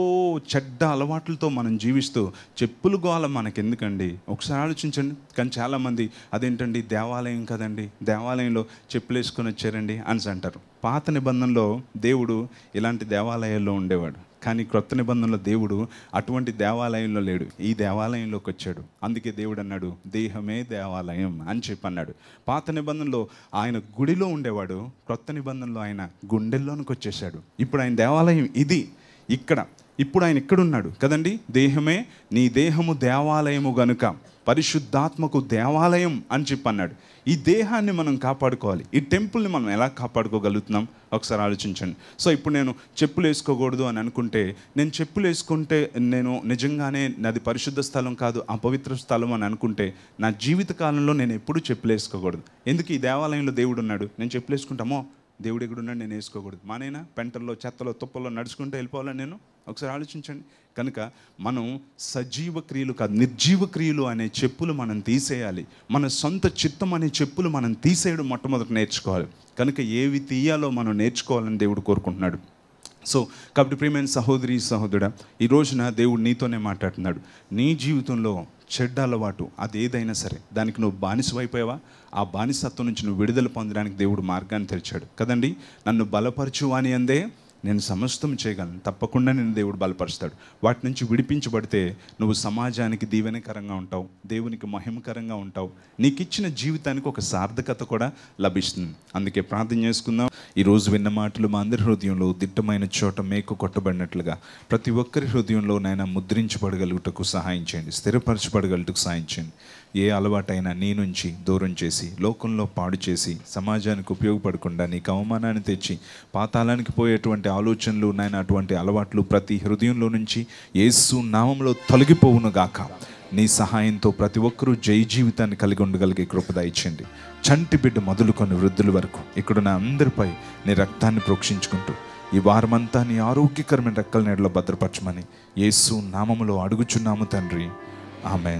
చెడ్డ అలవాట్లతో మనం జీవిస్తూ చెప్పులు గోల మనకెందుకండి? ఒకసారి ఆలోచించండి. కానీ చాలామంది అదేంటండి, దేవాలయం కదండి, దేవాలయంలో చెప్పులు వేసుకొని వచ్చారండి అని అంటారు. పాత నిబంధనలో దేవుడు ఇలాంటి దేవాలయాల్లో ఉండేవాడు. కానీ క్రొత్త నిబంధనలో దేవుడు అటువంటి దేవాలయంలో లేడు, ఈ దేవాలయంలోకి వచ్చాడు. అందుకే దేవుడు అన్నాడు, దేహమే దేవాలయం అని చెప్పి అన్నాడు. పాత నిబంధనలో ఆయన గుడిలో ఉండేవాడు, క్రొత్త నిబంధనలో ఆయన గుండెల్లోనికి వచ్చేసాడు. ఇప్పుడు ఆయన దేవాలయం ఇది ఇక్కడ. ఇప్పుడు ఆయన ఇక్కడున్నాడు కదండి. దేహమే, నీ దేహము దేవాలయము గనుక పరిశుద్ధాత్మకు దేవాలయం అని చెప్పి అన్నాడు. ఈ దేహాన్ని మనం కాపాడుకోవాలి. ఈ టెంపుల్ని మనం ఎలా కాపాడుకోగలుగుతున్నాం ఒకసారి ఆలోచించండి. సో ఇప్పుడు నేను చెప్పులు వేసుకోకూడదు అని అనుకుంటే, నేను చెప్పులు వేసుకుంటే నేను నిజంగానే నాది పరిశుద్ధ స్థలం కాదు, అపవిత్ర స్థలం అని అనుకుంటే నా జీవిత కాలంలో నేను ఎప్పుడూ చెప్పులు వేసుకోకూడదు. ఎందుకు? ఈ దేవాలయంలో దేవుడు ఉన్నాడు, నేను చెప్పులు వేసుకుంటామో దేవుడు ఎక్కడున్నాడు నేను వేసుకోకూడదు, మానైనా పెంటల్లో చెత్తలో తుప్పల్లో నడుచుకుంటూ వెళ్ళిపోవాలని నేను ఒకసారి ఆలోచించండి. కనుక మనం సజీవ క్రియలు కాదు, నిర్జీవ క్రియలు అనే చెప్పులు మనం తీసేయాలి. మన సొంత చిత్తం అనే చెప్పులు మనం తీసేయడం మొట్టమొదటి నేర్చుకోవాలి. కనుక ఏవి తీయాలో మనం నేర్చుకోవాలని దేవుడు కోరుకుంటున్నాడు. సో కాబట్టి ప్రియమైన సహోదరి సహోదరుడా, ఈ రోజున దేవుడు నీతోనే మాట్లాడుతున్నాడు. నీ జీవితంలో చెడ్డ అలవాటు అది ఏదైనా సరే, దానికి నువ్వు బానిసమైపోయావా? ఆ బానిసత్వం నుంచి నువ్వు విడుదల పొందడానికి దేవుడు మార్గాన్ని తెరిచాడు కదండి. నన్ను బలపరచు అని అందే నేను సమస్తం చేయగలను, తప్పకుండా నేను దేవుడు బలపరుస్తాడు. వాటి నుంచి విడిపించబడితే నువ్వు సమాజానికి దీవెనకరంగా ఉంటావు, దేవునికి మహిమకరంగా ఉంటావు, నీకు ఇచ్చిన జీవితానికి ఒక సార్థకత కూడా లభిస్తుంది. అందుకే ప్రార్థన చేసుకుందాం. ఈరోజు విన్న మాటలు మా అందరి హృదయంలో దిట్టమైన చోట మేకు కొట్టబడినట్లుగా ప్రతి ఒక్కరి హృదయంలో నాయన ముద్రించబడగలుగుటకు సహాయం చేయండి, స్థిరపరచబడగలుగుటకు సహాయం చేయండి. ఏ అలవాటైనా నీ నుంచి దూరం చేసి, లోకంలో పాడు చేసి, సమాజానికి ఉపయోగపడకుండా నీకు అవమానాన్ని తెచ్చి పాతాళానికి పోయేటువంటి ఆలోచనలు నాయన, అటువంటి అలవాట్లు ప్రతి హృదయంలో నుంచి యేసు నామములో తొలగిపోవును గాక. నీ సహాయంతో ప్రతి ఒక్కరూ జయ జీవితాన్ని కలిగి ఉండగలిగే కృప దయచేయండి. చంటి బిడ్డ మొదలుకొని వృద్ధుల వరకు ఇక్కడున్న అందరిపై నీ రక్తాన్ని ప్రోక్షించుకుంటూ ఈ వారమంతా నీ ఆరోగ్యకరమైన రెక్కల నీడలో భద్రపరచమని యేసు నామములో అడుగుచున్నాము తండ్రి, ఆమేన్.